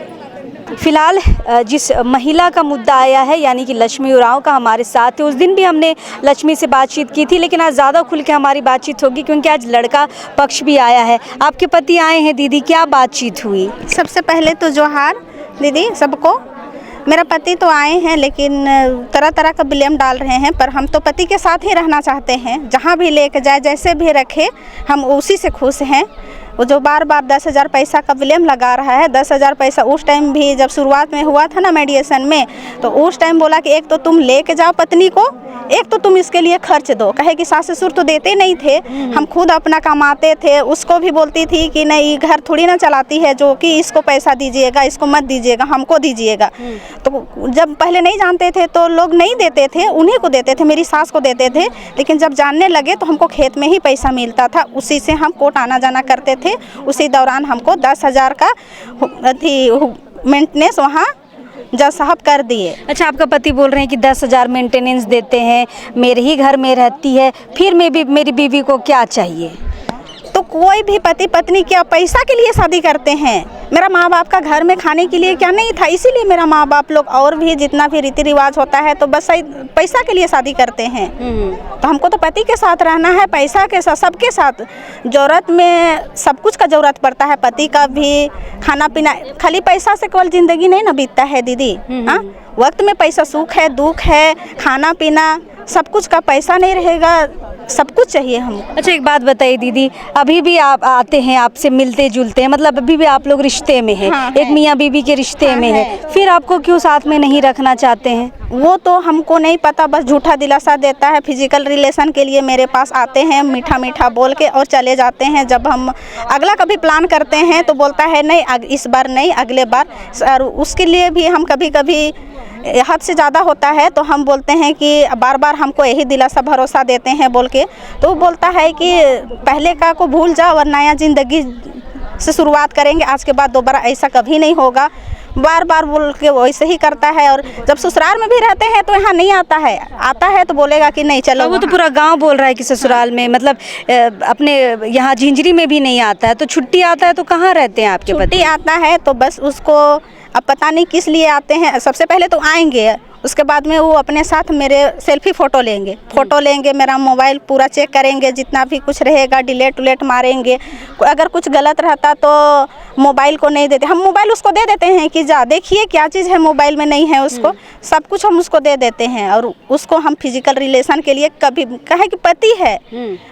[SPEAKER 6] फिलहाल जिस महिला का मुद्दा आया है यानी कि लक्ष्मी उरांव का हमारे साथ है, उस दिन भी हमने लक्ष्मी से बातचीत की थी, लेकिन आज ज़्यादा खुल के हमारी बातचीत होगी क्योंकि आज लड़का पक्ष भी आया है। आपके पति आए हैं दीदी, क्या बातचीत हुई?
[SPEAKER 2] सबसे पहले तो जोहार दीदी सबको। मेरा पति तो आए हैं लेकिन तरह तरह का ब्लेम डाल रहे हैं, पर हम तो पति के साथ ही रहना चाहते हैं। जहाँ भी लेके जाए, जैसे भी रखे, हम उसी से खुश हैं। वो जो बार बार 10,000 पैसा का ब्लेम लगा रहा है, 10,000 पैसा उस टाइम भी जब शुरुआत में हुआ था ना मेडिएशन में, तो उस टाइम बोला कि एक तो तुम लेके जाओ पत्नी को, एक तो तुम इसके लिए खर्च दो। कहे कि सास ससुर तो देते नहीं थे, हम खुद अपना कमाते थे। उसको भी बोलती थी कि नहीं, घर थोड़ी ना चलाती है जो कि इसको पैसा दीजिएगा, इसको मत दीजिएगा, हमको दीजिएगा। तो जब पहले नहीं जानते थे तो लोग नहीं देते थे, उन्हीं को देते थे, मेरी सास को देते थे। लेकिन जब जानने लगे तो हमको खेत में ही पैसा मिलता था, उसी से हम कोर्ट आना जाना करते थे। उसी दौरान हमको 10,000 का मेंटेनेंस वहाँ जज साहब कर दिए।
[SPEAKER 6] अच्छा, आपका पति बोल रहे हैं कि 10,000 मेंटेनेंस देते हैं, मेरे ही घर में रहती है, फिर मेरी बीवी को क्या चाहिए?
[SPEAKER 2] तो कोई भी पति पत्नी क्या पैसा के लिए शादी करते हैं? मेरा माँ बाप का घर में खाने के लिए क्या नहीं था? इसीलिए मेरा माँ बाप लोग और भी जितना भी रीति रिवाज होता है तो बस पैसा के लिए शादी करते हैं। तो हमको तो पति के साथ रहना है, पैसा के साथ, सबके साथ। ज़रूरत में सब कुछ का ज़रूरत पड़ता है, पति का भी, खाना पीना। खाली पैसा से केवल ज़िंदगी नहीं ना बीतता है दीदी। हाँ, वक्त में पैसा, सुख है, दुख है, खाना पीना, सब कुछ का पैसा नहीं रहेगा, सब कुछ चाहिए हमको।
[SPEAKER 6] अच्छा, एक बात बताइए दीदी, अभी भी आप आते हैं, आपसे मिलते जुलते हैं, मतलब अभी भी आप लोग रिश्ते में हैं?
[SPEAKER 2] हाँ,
[SPEAKER 6] एक मियाँ बीवी के रिश्ते में है, फिर आपको क्यों साथ में नहीं रखना चाहते हैं?
[SPEAKER 2] वो तो हमको नहीं पता, बस झूठा दिलासा देता है। फिजिकल रिलेशन के लिए मेरे पास आते हैं, मीठा मीठा बोल के और चले जाते हैं। जब हम अगला कभी प्लान करते हैं तो बोलता है नहीं, इस बार नहीं, अगले बार। और उसके लिए भी हम कभी कभी हद से ज़्यादा होता है तो हम बोलते हैं कि बार बार हमको यही दिलासा भरोसा देते हैं बोल के। तो वो बोलता है कि पहले का को भूल जाओ और नया ज़िंदगी से शुरुआत करेंगे, आज के बाद दोबारा ऐसा कभी नहीं होगा। बार बार बोल के वैसे ही करता है। और जब ससुराल में भी रहते हैं तो यहाँ नहीं आता है, आता है तो बोलेगा कि नहीं चलो।
[SPEAKER 6] वो तो पूरा गांव बोल रहा है कि ससुराल में, मतलब अपने यहाँ झिंझरी में भी नहीं आता है। तो छुट्टी आता है तो कहाँ रहते हैं आपके पति?
[SPEAKER 2] छुट्टी आता है तो बस उसको अब पता नहीं किस लिए आते हैं। सबसे पहले तो आएंगे, उसके बाद में वो अपने साथ मेरे सेल्फी फ़ोटो लेंगे, मेरा मोबाइल पूरा चेक करेंगे, जितना भी कुछ रहेगा डिलीट उलेट मारेंगे। अगर कुछ गलत रहता तो मोबाइल को नहीं देते, हम मोबाइल उसको दे देते हैं कि जा देखिए क्या चीज़ है मोबाइल में, नहीं है उसको, सब कुछ हम उसको दे देते हैं। और उसको हम फिजिकल रिलेशन के लिए कभी कहे कि पति है,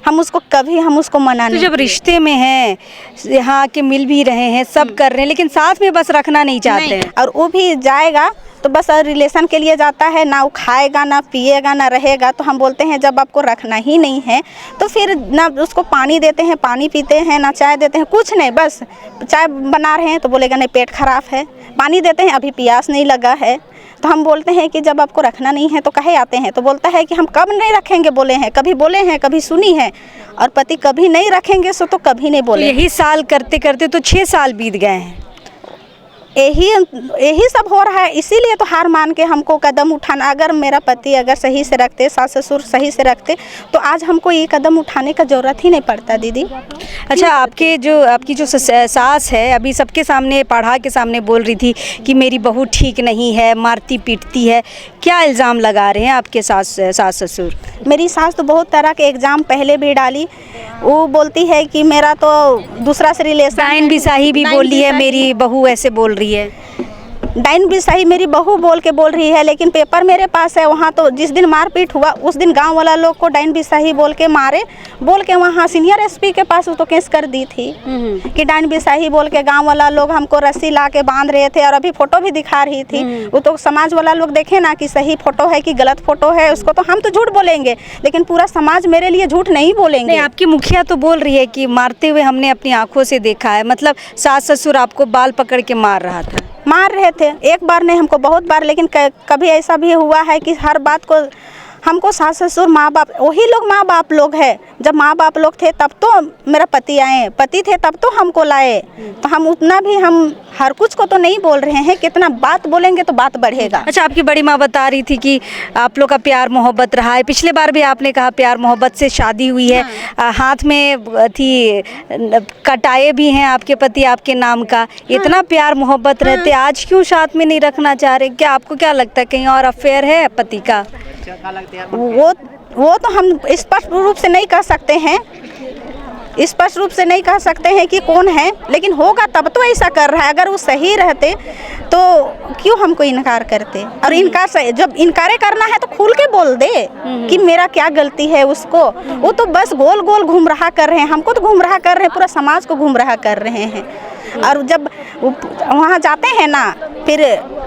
[SPEAKER 2] हम उसको मना नहीं।
[SPEAKER 6] तो जब रिश्ते में हैं, यहाँ के मिल भी रहे हैं, सब कर रहे हैं, लेकिन साथ में बस रखना नहीं चाहते हैं।
[SPEAKER 2] और वो भी जाएगा तो बस रिलेशन के लिए जाता है, ना वो खाएगा, ना पिएगा, ना रहेगा। तो हम बोलते हैं जब आपको रखना ही नहीं है तो फिर ना उसको पानी देते हैं, पानी पीते हैं, ना चाय देते हैं, कुछ नहीं। बस चाय बना रहे हैं तो बोलेगा नहीं पेट खराब है, पानी देते हैं अभी प्यास नहीं लगा है। तो हम बोलते हैं कि जब आपको रखना नहीं है तो कहे आते हैं? तो बोलता है कि हम कब नहीं रखेंगे बोले हैं, कभी सुनी है, और पति कभी नहीं रखेंगे सो तो कभी नहीं बोले।
[SPEAKER 6] यही साल करते करते तो 6 साल बीत गए हैं।
[SPEAKER 2] यही सब हो रहा है, इसीलिए तो हार मान के हमको कदम उठाना। अगर मेरा पति अगर सही से रखते, सास ससुर सही से रखते तो आज हमको ये कदम उठाने का ज़रूरत ही नहीं पड़ता दीदी।
[SPEAKER 6] अच्छा, आपकी जो सास है, अभी सबके सामने, पढ़ा के सामने बोल रही थी कि मेरी बहू ठीक नहीं है, मारती पीटती है, क्या इल्ज़ाम लगा रहे हैं आपके सास ससुर?
[SPEAKER 2] मेरी सास तो बहुत तरह के एग्ज़ाम पहले भी डाली। वो बोलती है कि मेरा तो दूसरा से रिलेशन,
[SPEAKER 6] डाइन भी सही भी बोली है, मेरी बहू ऐसे बोल रही है।
[SPEAKER 2] डाइन भी सही मेरी बहू बोल रही है, लेकिन पेपर मेरे पास है। वहाँ तो जिस दिन मारपीट हुआ उस दिन गांव वाला लोग को डाइन भी सही बोल के वहाँ सीनियर एसपी के पास तो केस कर दी थी कि डाइन भी सही बोल के गांव वाला लोग हमको रस्सी ला के बांध रहे थे, और अभी फोटो भी दिखा रही थी। वो तो समाज वाला लोग देखे ना कि सही फोटो है कि गलत फोटो है, उसको तो हम तो झूठ बोलेंगे, लेकिन पूरा समाज मेरे लिए झूठ नहीं बोलेंगे।
[SPEAKER 6] नहीं, आपकी मुखिया तो बोल रही है कि मारते हुए हमने अपनी आंखों से देखा है, मतलब सास ससुर आपको बाल पकड़ के मार रहे थे। एक बार नहीं, हमको बहुत बार, लेकिन कभी ऐसा भी हुआ है कि हर बात को
[SPEAKER 2] हमको सास ससुर माँ बाप वही लोग माँ बाप लोग हैं। जब माँ बाप लोग थे तब तो मेरा पति आए, पति थे तब तो हमको लाए। तो हम उतना भी हम हर कुछ को तो नहीं बोल रहे हैं, कितना बात बोलेंगे तो बात बढ़ेगा।
[SPEAKER 6] अच्छा, आपकी बड़ी माँ बता रही थी कि आप लोग का प्यार मोहब्बत रहा है। पिछले बार भी आपने कहा प्यार मोहब्बत से शादी हुई है। हाथ में थी कटाए भी हैं आपके पति आपके नाम का। इतना प्यार मोहब्बत रहते आज क्यों साथ में नहीं रखना चाह रहे? क्या आपको क्या लगता है कहीं और अफेयर है पति का?
[SPEAKER 2] वो तो हम स्पष्ट रूप से नहीं कह सकते हैं, स्पष्ट रूप से नहीं कह सकते हैं कि कौन है, लेकिन होगा तब तो ऐसा कर रहा है। अगर वो सही रहते तो क्यों हमको इनकार करते? और इनकार से जब इनकार करना है तो खुल के बोल दे कि मेरा क्या गलती है उसको। वो तो बस गोल गोल घूम रहा कर रहे हैं, हमको तो घूम रहा कर रहे हैं, पूरा समाज को घूम रहा कर रहे हैं। और जब वहाँ जाते हैं ना, फिर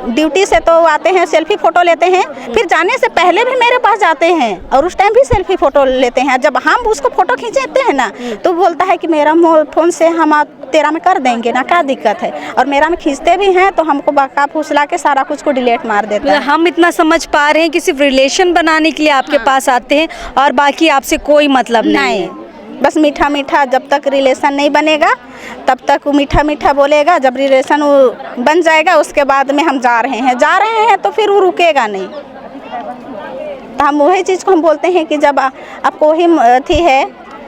[SPEAKER 2] ड्यूटी से तो आते हैं, सेल्फी फ़ोटो लेते हैं, फिर जाने से पहले भी मेरे पास जाते हैं और उस टाइम भी सेल्फी फ़ोटो लेते हैं। जब हम उसको फ़ोटो खींचते हैं ना तो बोलता है कि मेरा फ़ोन से हम तेरा में कर देंगे ना, क्या दिक्कत है। और मेरा में खींचते भी हैं तो हमको बका फुसला के सारा कुछ को डिलीट मार देता है।
[SPEAKER 6] हम इतना समझ पा रहे हैं कि सिर्फ रिलेशन बनाने के लिए आपके पास आते हैं और बाकी आपसे कोई मतलब नहीं।
[SPEAKER 2] बस मीठा मीठा, जब तक रिलेशन नहीं बनेगा तब तक वो मीठा मीठा बोलेगा। जब रिलेशन वो बन जाएगा उसके बाद में हम जा रहे हैं तो फिर वो रुकेगा नहीं। तो हम वही चीज़ को हम बोलते हैं कि जब आपको वही थी है,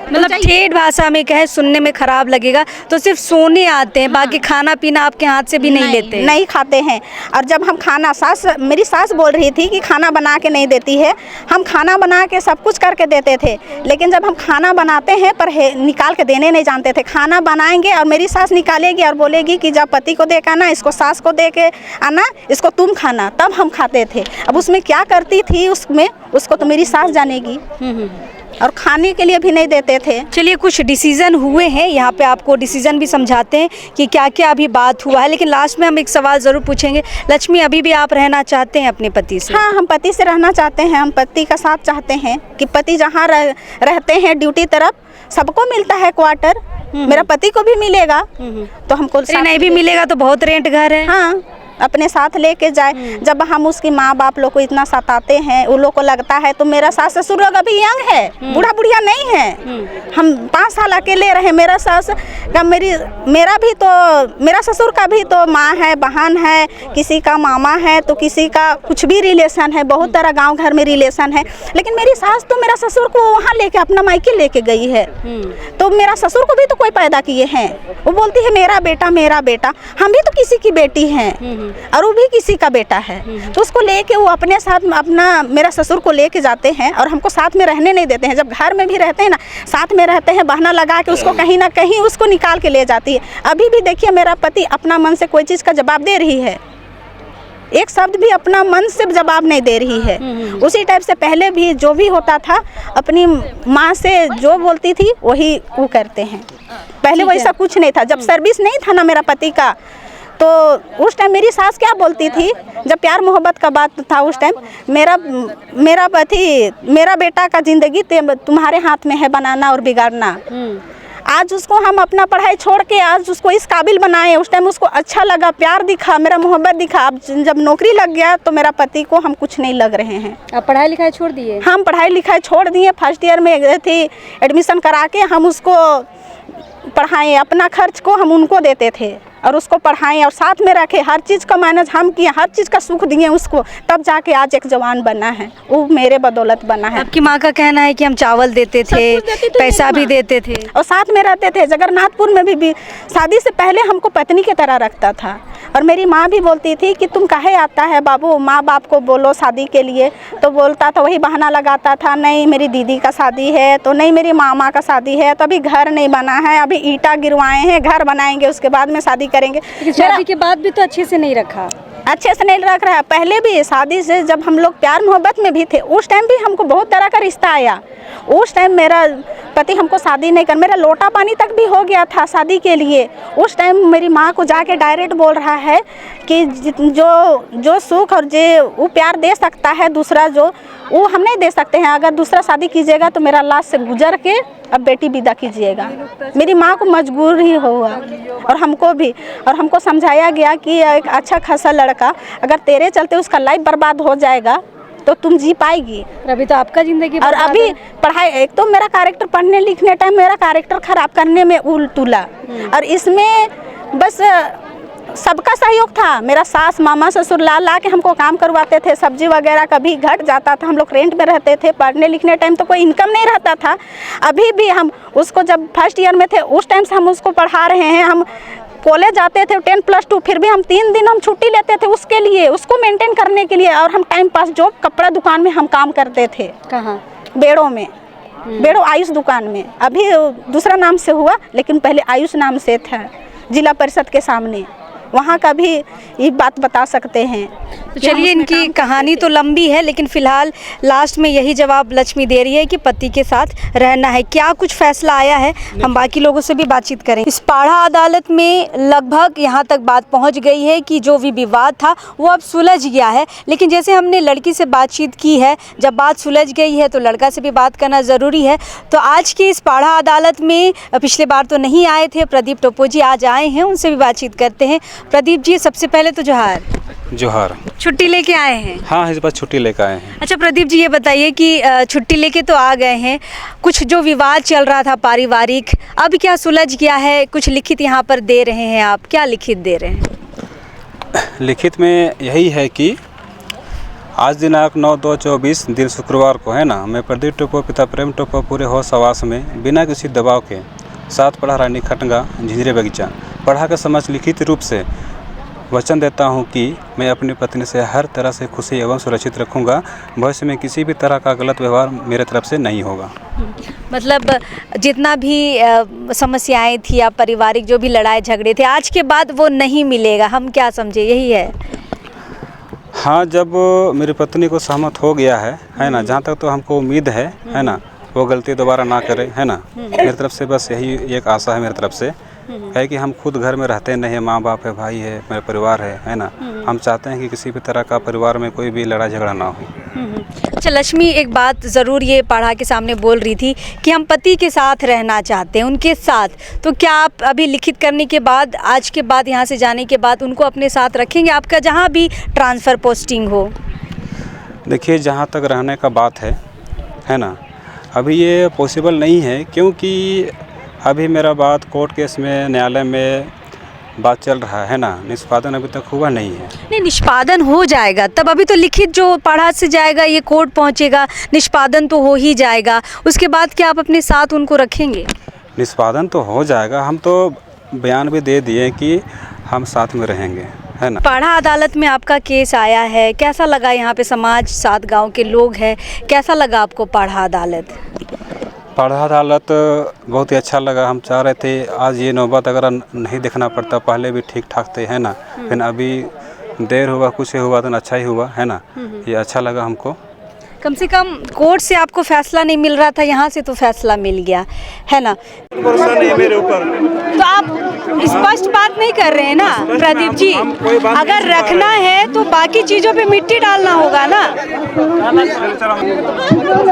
[SPEAKER 6] मतलब ठेठ भाषा में कहे सुनने में खराब लगेगा तो सिर्फ सोने आते हैं, बाकी खाना पीना आपके हाथ से भी नहीं लेते,
[SPEAKER 2] नहीं खाते हैं। और जब हम खाना, मेरी सास बोल रही थी कि खाना बना के नहीं देती है, हम खाना बना के सब कुछ करके देते थे, लेकिन जब हम खाना बनाते हैं पर निकाल के देने नहीं जानते थे। खाना बनाएंगे और मेरी सास निकालेगी और बोलेगी कि जब पति को दे के आना, इसको सास को दे के आना, इसको तुम खाना, तब हम खाते थे। अब उसमें क्या करती थी उसमें, उसको तो मेरी सास जानेगी। और खाने के लिए भी नहीं देते थे।
[SPEAKER 6] चलिए, कुछ डिसीजन हुए हैं, यहाँ पे आपको डिसीजन भी समझाते हैं कि क्या क्या अभी बात हुआ है, लेकिन लास्ट में हम एक सवाल ज़रूर पूछेंगे। लक्ष्मी, अभी भी आप रहना चाहते हैं अपने पति से?
[SPEAKER 2] हाँ, हम पति से रहना चाहते हैं, हम पति का साथ चाहते हैं कि पति जहाँ रहते हैं ड्यूटी तरफ सबको मिलता है क्वार्टर, मेरा पति को भी मिलेगा। तो हमको
[SPEAKER 6] नहीं भी मिलेगा तो बहुत रेंट घर है।
[SPEAKER 2] हाँ, अपने साथ लेके जाए। जब हम उसकी माँ बाप लोग को इतना सताते हैं, उन लोग को लगता है तो मेरा सास ससुर लोग अभी यंग है, बूढ़ा बुढ़िया नहीं है। हम 5 साल अकेले रहे। मेरा सास का मेरा ससुर का भी तो माँ है, बहन है, किसी का मामा है, तो किसी का कुछ भी रिलेशन है, बहुत तरह गांव घर में रिलेशन है। लेकिन मेरी सास तो मेरा ससुर को वहाँ लेके अपना मायके लेके गई है। तो मेरा ससुर को भी तो कोई पैदा किए हैं। वो बोलती है मेरा बेटा मेरा बेटा, हम भी तो किसी की बेटी हैं और वो भी किसी का बेटा है। तो उसको लेके वो अपने साथ अपना मेरा ससुर को लेके जाते हैं और हमको साथ में रहने नहीं देते हैं। जब घर में भी रहते हैं ना, साथ में रहते हैं, बहाना लगा के उसको कहीं ना कहीं उसको निकाल के ले जाती है। अभी भी देखिए, मेरा पति अपना मन से कोई चीज़ का जवाब दे रही है, एक शब्द भी अपना मन से जवाब नहीं दे रही है। उसी टाइप से पहले भी जो भी होता था, अपनी माँ से जो बोलती थी वही वो करते हैं। पहले वैसा कुछ नहीं था। जब सर्विस नहीं था ना मेरा पति का, तो उस टाइम मेरी सास क्या बोलती थी, जब प्यार मोहब्बत का बात था उस टाइम, मेरा पति, मेरा बेटा का ज़िंदगी तुम्हारे हाथ में है बनाना और बिगाड़ना। आज उसको हम अपना पढ़ाई छोड़ के आज उसको इस काबिल बनाए। उस टाइम उसको अच्छा लगा, प्यार दिखा, मेरा मोहब्बत दिखा। अब जब नौकरी लग गया तो मेरा पति को हम कुछ नहीं लग रहे हैं।
[SPEAKER 6] आप पढ़ाई लिखाई छोड़ दिए?
[SPEAKER 2] हम पढ़ाई लिखाई छोड़ दिए। फर्स्ट ईयर में थी, एडमिशन करा के हम उसको पढ़ाएं, अपना खर्च को हम उनको देते थे और उसको पढ़ाएं और साथ में रखे। हर चीज़ का मैनेज हम किए, हर चीज़ का सुख दिए उसको, तब जाके आज एक जवान बना है। वो मेरे बदौलत बना है।
[SPEAKER 6] आपकी माँ का कहना है कि हम चावल देते थे, पैसा भी देते थे
[SPEAKER 2] और साथ में रहते थे। जगन्नाथपुर में भी शादी से पहले हमको पत्नी की तरह रखता था। और मेरी माँ भी बोलती थी कि तुम काहे आता है बाबू, माँ बाप को बोलो शादी के लिए। तो बोलता था, वही बहाना लगाता था, नहीं मेरी दीदी का शादी है, तो नहीं मेरी मामा का शादी है, तो अभी घर नहीं बना है, अभी ईंटा गिरवाए हैं, घर बनाएंगे उसके बाद में शादी करेंगे।
[SPEAKER 6] शादी के बाद भी तो अच्छे से नहीं रखा,
[SPEAKER 2] अच्छे से नहीं रख रहा है। पहले भी शादी से जब हम लोग प्यार मोहब्बत में भी थे, उस टाइम भी हमको बहुत तरह का रिश्ता आया। उस टाइम मेरा पति हमको शादी नहीं कर, मेरा लोटा पानी तक भी हो गया था शादी के लिए। उस टाइम मेरी माँ को जाके डायरेक्ट बोल रहा है कि जो सुख और जो वो प्यार दे सकता है दूसरा, जो वो हम नहीं दे सकते हैं। अगर दूसरा शादी कीजिएगा तो मेरा लाश से गुजर के अब बेटी विदा कीजिएगा। मेरी माँ को मजबूर ही हुआ और हमको भी, और हमको समझाया गया कि एक अच्छा खासा लड़का, अगर तेरे चलते उसका लाइफ बर्बाद हो जाएगा तो तुम जी पाएगी।
[SPEAKER 6] अभी तो आपका जिंदगी
[SPEAKER 2] और
[SPEAKER 6] बर्बाद
[SPEAKER 2] अभी
[SPEAKER 6] है।
[SPEAKER 2] पढ़ाई, एक तो मेरा कैरेक्टर पढ़ने लिखने टाइम मेरा कैरेक्टर खराब करने में उलटुला, और इसमें बस सबका सहयोग था। मेरा सास मामा ससुर ला के हमको काम करवाते थे, सब्जी वगैरह कभी घट जाता था, हम लोग रेंट में रहते थे, पढ़ने लिखने टाइम तो कोई इनकम नहीं रहता था। अभी भी हम उसको जब फर्स्ट ईयर में थे उस टाइम से हम उसको पढ़ा रहे हैं। हम कॉलेज जाते थे 10+2, फिर भी हम 3 दिन हम छुट्टी लेते थे उसके लिए, उसको मेंटेन करने के लिए। और हम टाइम पास जॉब कपड़ा दुकान में हम काम करते थे।
[SPEAKER 6] कहाँ?
[SPEAKER 2] बेड़ों में, बेड़ो आयुष दुकान में। अभी दूसरा नाम से हुआ, लेकिन पहले आयुष नाम से था, जिला परिषद के सामने। वहाँ का भी ये बात बता सकते हैं।
[SPEAKER 6] तो चलिए, इनकी कहानी तो लंबी है, लेकिन फिलहाल लास्ट में यही जवाब लक्ष्मी दे रही है कि पति के साथ रहना है। क्या कुछ फैसला आया है, हम बाकी लोगों से भी बातचीत करें। इस पाड़ा अदालत में लगभग यहाँ तक बात पहुँच गई है कि जो भी विवाद था वो अब सुलझ गया है। लेकिन जैसे हमने लड़की से बातचीत की है, जब बात सुलझ गई है तो लड़का से भी बात करना ज़रूरी है। तो आज की इस पाड़ा अदालत में पिछले बार तो नहीं आए थे प्रदीप टोप्पो जी, आज आए हैं, उनसे भी बातचीत करते हैं। प्रदीप जी, सबसे पहले तो जोहार।
[SPEAKER 10] जोहार।
[SPEAKER 6] छुट्टी लेके आए हैं?
[SPEAKER 10] हाँ, इस बार छुट्टी लेकर आए हैं।
[SPEAKER 6] अच्छा प्रदीप जी, ये बताइए कि छुट्टी लेके तो आ गए हैं, कुछ जो विवाद चल रहा था पारिवारिक, अब क्या सुलझ गया है? कुछ लिखित यहाँ पर दे रहे हैं आप, क्या लिखित दे रहे हैं?
[SPEAKER 10] लिखित में यही है कि आज दिनांक 9/2/24 दिन शुक्रवार को, है ना, मैं प्रदीप टोप्पो पिता प्रेम टोप्पो पूरे होश आवास में बिना किसी दबाव के साथ पढ़ा रानी खटगा झिंझरी बगीचा पढ़ा के समझ लिखित रूप से वचन देता हूं कि मैं अपनी पत्नी से हर तरह से खुशी एवं सुरक्षित रखूंगा। भविष्य में किसी भी तरह का गलत व्यवहार मेरे तरफ से नहीं होगा।
[SPEAKER 6] मतलब जितना भी समस्याएं थी या पारिवारिक जो भी लड़ाई झगड़े थे, आज के बाद वो नहीं मिलेगा, हम क्या समझे, यही है?
[SPEAKER 10] हाँ, जब मेरी पत्नी को सहमत हो गया है ना, जहाँ तक तो हमको उम्मीद है ना, वो गलती दोबारा ना करे, है ना। मेरी तरफ से बस यही एक आशा है मेरी तरफ से, है कि हम खुद घर में रहते नहीं हैं, माँ बाप है, भाई है, मेरा परिवार है ना। हम चाहते हैं कि किसी भी तरह का परिवार में कोई भी लड़ाई झगड़ा ना हो।
[SPEAKER 6] अच्छा लक्ष्मी, एक बात ज़रूर ये पढ़ा के सामने बोल रही थी कि हम पति के साथ रहना चाहते हैं, उनके साथ। तो क्या आप अभी लिखित करने के बाद, आज के बाद, यहाँ से जाने के बाद उनको अपने साथ रखेंगे, आपका जहाँ भी ट्रांसफ़र पोस्टिंग हो?
[SPEAKER 10] देखिए, जहाँ तक रहने का बात है ना, अभी ये पॉसिबल नहीं है, क्योंकि अभी मेरा बात कोर्ट केस में, न्यायालय में बात चल रहा है ना, निष्पादन अभी तक हुआ नहीं है।
[SPEAKER 6] नहीं, निष्पादन हो जाएगा तब, अभी तो लिखित जो पढ़ा से जाएगा ये कोर्ट पहुंचेगा, निष्पादन तो हो ही जाएगा। उसके बाद क्या आप अपने साथ उनको रखेंगे?
[SPEAKER 10] निष्पादन तो हो जाएगा, हम तो बयान भी दे दिए कि हम साथ में रहेंगे, है ना।
[SPEAKER 6] पाड़ा अदालत में आपका केस आया है, कैसा लगा? यहाँ पे समाज, 7 गांव के लोग हैं, कैसा लगा आपको पाड़ा अदालत?
[SPEAKER 10] पाड़ा अदालत बहुत ही अच्छा लगा। हम चाह रहे थे आज ये नौबत अगर नहीं देखना पड़ता, पहले भी ठीक ठाक थे, है ना। लेकिन अभी देर हुआ, कुछ हुआ तो अच्छा ही हुआ, है ना। ये अच्छा लगा हमको।
[SPEAKER 6] कम से कम कोर्ट से आपको फैसला नहीं मिल रहा था, यहाँ से तो फैसला मिल गया, है ना।
[SPEAKER 10] भरोसा नहीं मेरे ऊपर,
[SPEAKER 6] तो आप स्पष्ट बात नहीं कर रहे हैं ना प्रदीप जी? अगर रखना है तो बाकी चीज़ों पे मिट्टी डालना होगा ना।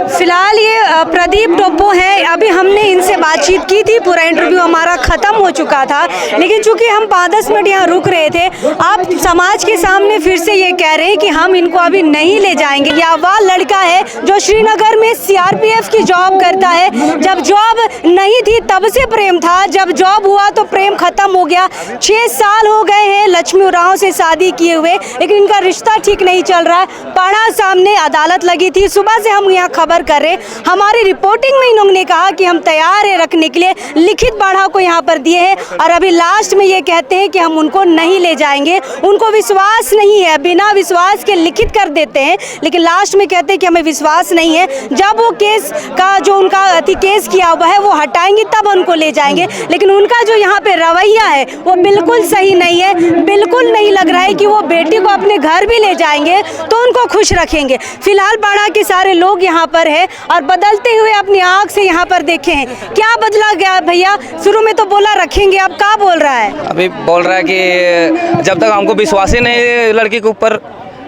[SPEAKER 6] फिलहाल ये प्रदीप टोप्पो हैं, अभी हमने इनसे बातचीत की थी, पूरा इंटरव्यू हमारा ख़त्म हो चुका था, लेकिन चूंकि हम 5-10 मिनट यहाँ रुक रहे थे, आप समाज के सामने फिर से ये कह रहे हैं कि हम इनको अभी नहीं ले जाएंगे। या वह लड़का है जो श्रीनगर में CRPF की जॉब करता है, जब जॉब नहीं थी तब से प्रेम था, जब जॉब हुआ तो प्रेम खत्म हो गया। 6 साल हो गए हैं लक्ष्मी उरांव से शादी किए हुए, लेकिन इनका रिश्ता ठीक नहीं चल रहा है। पाड़ा सामने अदालत लगी थी, सुबह से हम यहाँ खबर कर रहे, हमारी रिपोर्टिंग में इन्होंने कहा कि हम तैयार है रखने के लिए, लिखित पाड़ा को यहाँ पर दिए हैं, और अभी लास्ट में ये कहते हैं कि हम उनको नहीं ले जाएंगे, उनको विश्वास नहीं है, बिना विश्वास के लिखित कर देते हैं, लेकिन लास्ट में कहते हैं कि हमें विश्वास नहीं है। जब वो केस का जो उनका केस किया हुआ है वो हटाएंगे तब उनको ले जाएंगे, लेकिन उनका जो यहाँ पे रवैया है वो बिल्कुल सही नहीं है। बिल्कुल नहीं लग रहा है कि वो बेटी को अपने घर भी ले जाएंगे तो उनको खुश रखेंगे। फिलहाल पाड़ा के सारे लोग यहाँ पर है और बदलते हुए अपनी आँख से यहाँ पर देखे हैं। क्या बदला गया भैया? शुरू में तो बोला रखेंगे, अब क्या बोल रहा है?
[SPEAKER 11] अभी बोल रहा है कि जब तक हमको विश्वास ही नहीं लड़की के ऊपर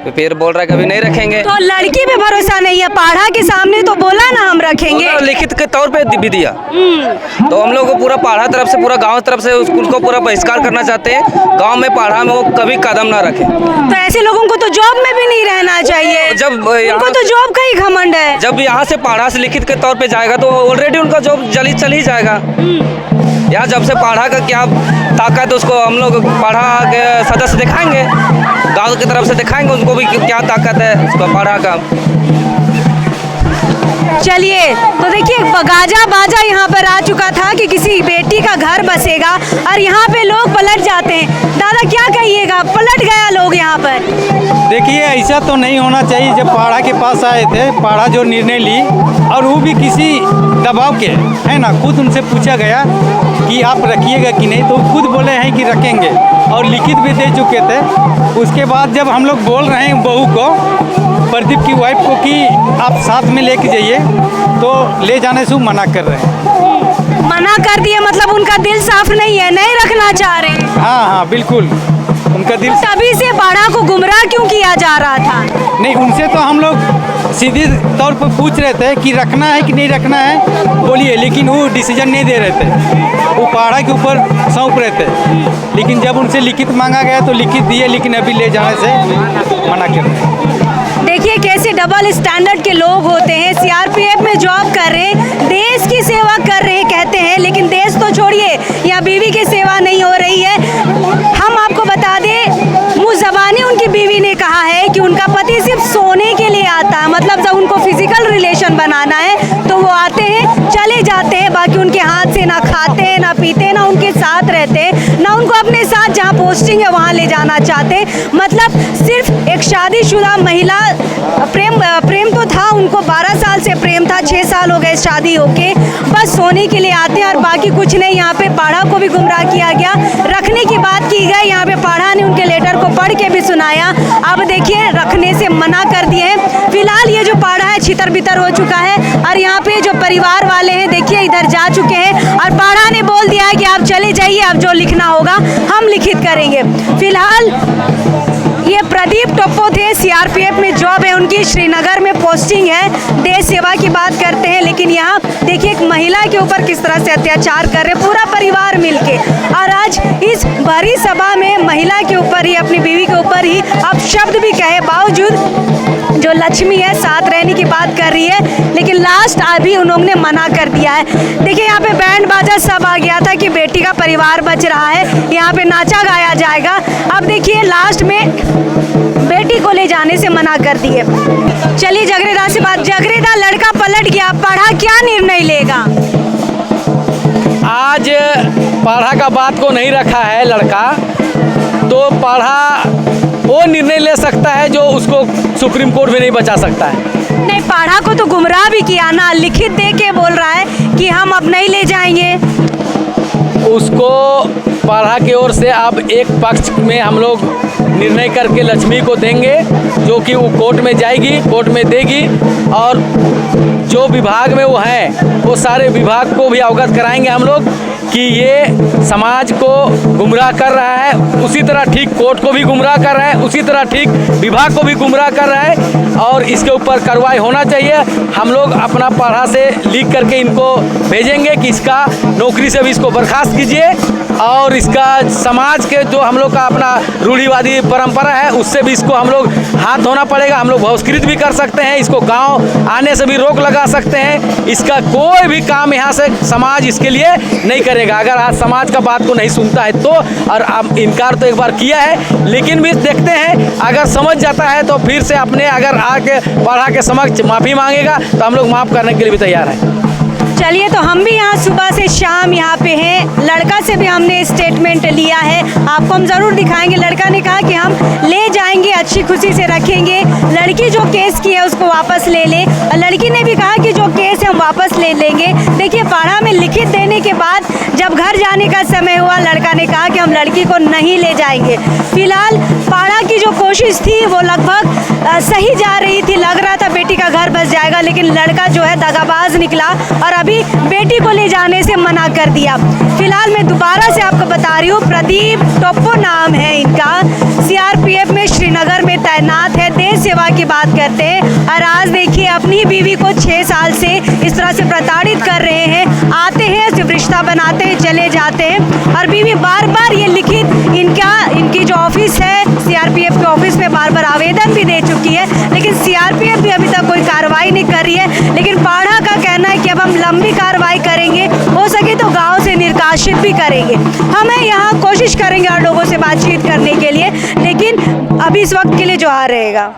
[SPEAKER 11] फिर बोल रहा है कभी नहीं रखेंगे।
[SPEAKER 6] तो लड़की पे भरोसा नहीं है, पाढ़ा के सामने तो बोला ना हम रखेंगे,
[SPEAKER 11] लिखित के तौर पे भी दिया। तो हम लोग को पूरा पाढ़ा तरफ से, पूरा गांव तरफ से उसको पूरा बहिष्कार करना चाहते हैं। गांव में पाढ़ा में वो कभी कदम ना रखे।
[SPEAKER 6] तो ऐसे लोगों को तो जॉब में भी नहीं रहना चाहिए,
[SPEAKER 11] जब
[SPEAKER 6] उनको तो जॉब का ही घमंड है।
[SPEAKER 11] जब यहाँ से पाढ़ा से लिखित के तौर पे जाएगा तो ऑलरेडी उनका जॉब चल ही जाएगा। यहाँ जब से पाढ़ा का क्या ताकत, उसको हम लोग पाढ़ा के सदस्य दिखाएंगे, गांव की तरफ से दिखाएंगे उनको भी क्या ताकत है उसका पाढ़ा का।
[SPEAKER 6] चलिए, तो देखिए बगाजा बाजा यहाँ पर आ चुका था कि किसी बेटी का घर बसेगा और यहाँ पे लोग पलट जाते हैं। दादा क्या कहिएगा, पलट गया लोग यहाँ पर?
[SPEAKER 12] देखिए ऐसा तो नहीं होना चाहिए। जब पाढ़ा के पास आए थे, पाढ़ा जो निर्णय ली, और वो भी किसी दबाव के, है ना, खुद उनसे पूछा गया कि आप रखिएगा कि नहीं, तो खुद बोले हैं कि रखेंगे और लिखित भी दे चुके थे। उसके बाद जब हम लोग बोल रहे हैं बहू को, प्रदीप की वाइफ को, कि आप साथ में लेके जाइए, तो ले जाने से मना कर रहे हैं।
[SPEAKER 6] मना कर दिए मतलब उनका दिल साफ नहीं है, नहीं रखना चाह रहे हैं।
[SPEAKER 12] हाँ, बिल्कुल उनका दिल।
[SPEAKER 6] तभी से पाढ़ा को गुमराह क्यों किया जा रहा था?
[SPEAKER 12] नहीं, उनसे तो हम लोग सीधे तौर पर पूछ रहे थे कि रखना है कि नहीं रखना है, बोलिए, लेकिन वो डिसीजन नहीं दे रहे थे। वो पाढ़ा के ऊपर सौंप रहे थे। लेकिन जब उनसे लिखित मांगा गया तो लिखित दिए, लेकिन अभी ले जाने से मना कर रहे हैं।
[SPEAKER 6] देखिए कैसे डबल स्टैंडर्ड के लोग होते हैं। सीआरपीएफ में जॉब कर रहे हैं, देश की सेवा कर रहे हैं कहते हैं, लेकिन देश तो छोड़िए, यहाँ बीवी की सेवा नहीं हो रही है। हम आपको बता दें, मुँह ज़बानी उनकी बीवी ने कहा है कि उनका पति सिर्फ सोने के लिए आता है, मतलब जब उनको फिजिकल रिलेशन बनाना है तो वो आते हैं, चले जाते हैं, बाकी उनके हाथ से ना खाते हैं, ना पीते हैं, ना उनके साथ रहते हैं, ना उनको अपने साथ जहाँ पोस्टिंग है वहाँ ले जाना चाहते। मतलब सिर्फ एक शादीशुदा महिला, प्रेम तो था उनको, 12 साल से प्रेम था, 6 साल हो गए शादी होके, बस सोने के लिए आते हैं और बाकी कुछ नहीं। यहाँ पे पाढ़ा को भी गुमराह किया गया, रखने की बात की गई, यहाँ पे पाढ़ा ने उनके लेटर को पढ़ के भी सुनाया। अब देखिए रखने से मना कर दिए हैं। फिलहाल ये जो पाढ़ा है छितर बितर हो चुका है और यहाँ पे जो परिवार वाले हैं देखिए इधर जा चुके हैं और पाढ़ा ने बोल दिया है कि आप चले जाइए, अब जो लिखना होगा हम लिखित करेंगे। फिलहाल ये प्रदीप टोप्पो थे, सीआरपीएफ में जॉब है उनकी, श्रीनगर में पोस्टिंग है, देश सेवा की बात करते हैं, लेकिन यहाँ देखिए एक महिला के ऊपर किस तरह से अत्याचार कर रहे पूरा परिवार मिलके। और आज इस बड़ी सभा में महिला के ऊपर ही, अपनी बीवी के ऊपर ही अब शब्द भी कहे बावजूद जो लक्ष्मी है साथ रहने की बात कर रही है, लेकिन लास्ट अभी उन्होंने मना कर दिया है। देखिए यहाँ पे बैंड बाजा सब आ गया था कि बेटी का परिवार बच रहा है, यहाँ पे नाचा गाया जाएगा। अब देखिए लास्ट में बेटी को ले जाने से मना कर दिए। चलिए जगरेदा से बात, जगरेदा लड़का पलट गया, पाढ़ा क्या निर्णय लेगा?
[SPEAKER 5] आज पाढ़ा का बात को नहीं रखा है लड़का, तो पाढ़ा वो निर्णय ले सकता है जो उसको सुप्रीम कोर्ट में नहीं बचा सकता है।
[SPEAKER 6] नहीं, पाढ़ा को तो गुमराह भी किया ना, लिखित दे के बोल रहा है कि हम अब नहीं ले जाएंगे।
[SPEAKER 5] उसको पाढ़ा की ओर से अब एक पक्ष में हम लोग निर्णय करके लक्ष्मी को देंगे, जो कि वो कोर्ट में जाएगी, कोर्ट में देगी, और जो विभाग में वो हैं वो सारे विभाग को भी अवगत कराएंगे हम लोग कि ये समाज को गुमराह कर रहा है, उसी तरह ठीक कोर्ट को भी गुमराह कर रहा है, उसी तरह ठीक विभाग को भी गुमराह कर रहा है, और इसके ऊपर कार्रवाई होना चाहिए। हम लोग अपना पाढ़ा से लीक करके इनको भेजेंगे कि इसका नौकरी से भी इसको बर्खास्त कीजिए, और इसका समाज के जो हम लोग का अपना रूढ़िवादी परंपरा है उससे भी इसको हम लोग हाथ धोना पड़ेगा। हम लोग बहिष्कृत भी कर सकते हैं, इसको गांव आने से भी रोक लगा सकते हैं। इसका कोई भी काम यहाँ से समाज इसके लिए नहीं करेगा। अगर आज समाज का बात को नहीं सुनता है तो, और अब इनकार तो एक बार किया है, लेकिन भी देखते हैं अगर समझ जाता है तो फिर से अपने अगर आके पाढ़ा के समक्ष माफ़ी मांगेगा तो हम लोग माफ़ करने के लिए भी तैयार हैं।
[SPEAKER 6] चलिए, तो हम भी यहाँ सुबह से शाम यहाँ पे हैं, लड़का से भी हमने स्टेटमेंट लिया है, आपको हम ज़रूर दिखाएंगे। लड़का ने कहा कि हम ले जाएंगे, अच्छी खुशी से रखेंगे, लड़की जो केस की है उसको वापस ले ले, और लड़की ने भी कहा कि जो केस है हम वापस ले लेंगे। देखिए पाढ़ा में लिखित देने के बाद जब घर जाने का समय हुआ, लड़का ने कहा कि हम लड़की को नहीं ले जाएंगे। फिलहाल पाढ़ा की जो कोशिश थी वो लगभग सही जा रही थी, लग रहा था बेटी का घर बस जाएगा, लेकिन लड़का जो है दगाबाज निकला और अभी बेटी को ले जाने से मना कर दिया। फिलहाल मैं दोबारा से आपको बता रही हूँ, प्रदीप टोप्पो नाम है इनका, सीआरपीएफ में श्रीनगर में तैनात तैनात है, देश सेवा की बात करते हैं और आज देखिए अपनी बीवी को 6 साल से इस तरह से प्रताड़ित कर रहे हैं। आते हैं, सिर्फ रिश्ता बनाते हैं, चले जाते हैं और बीवी बार बार ये लिखित इनकी जो ऑफिस है सीआरपीएफ के ऑफिस में बार बार आवेदन भी दे चुकी है, लेकिन सीआरपीएफ भी अभी तक कोई कार्रवाई नहीं कर रही है। लेकिन पाढ़ा का कहना है कि अब हम लंबी कार्रवाई करेंगे, हो सके तो गाँव से निष्कासित भी करेंगे। हमें यहाँ कोशिश करेंगे और लोगों से बातचीत करने के लिए, लेकिन अभी इस वक्त के लिए जोहार रहेगा।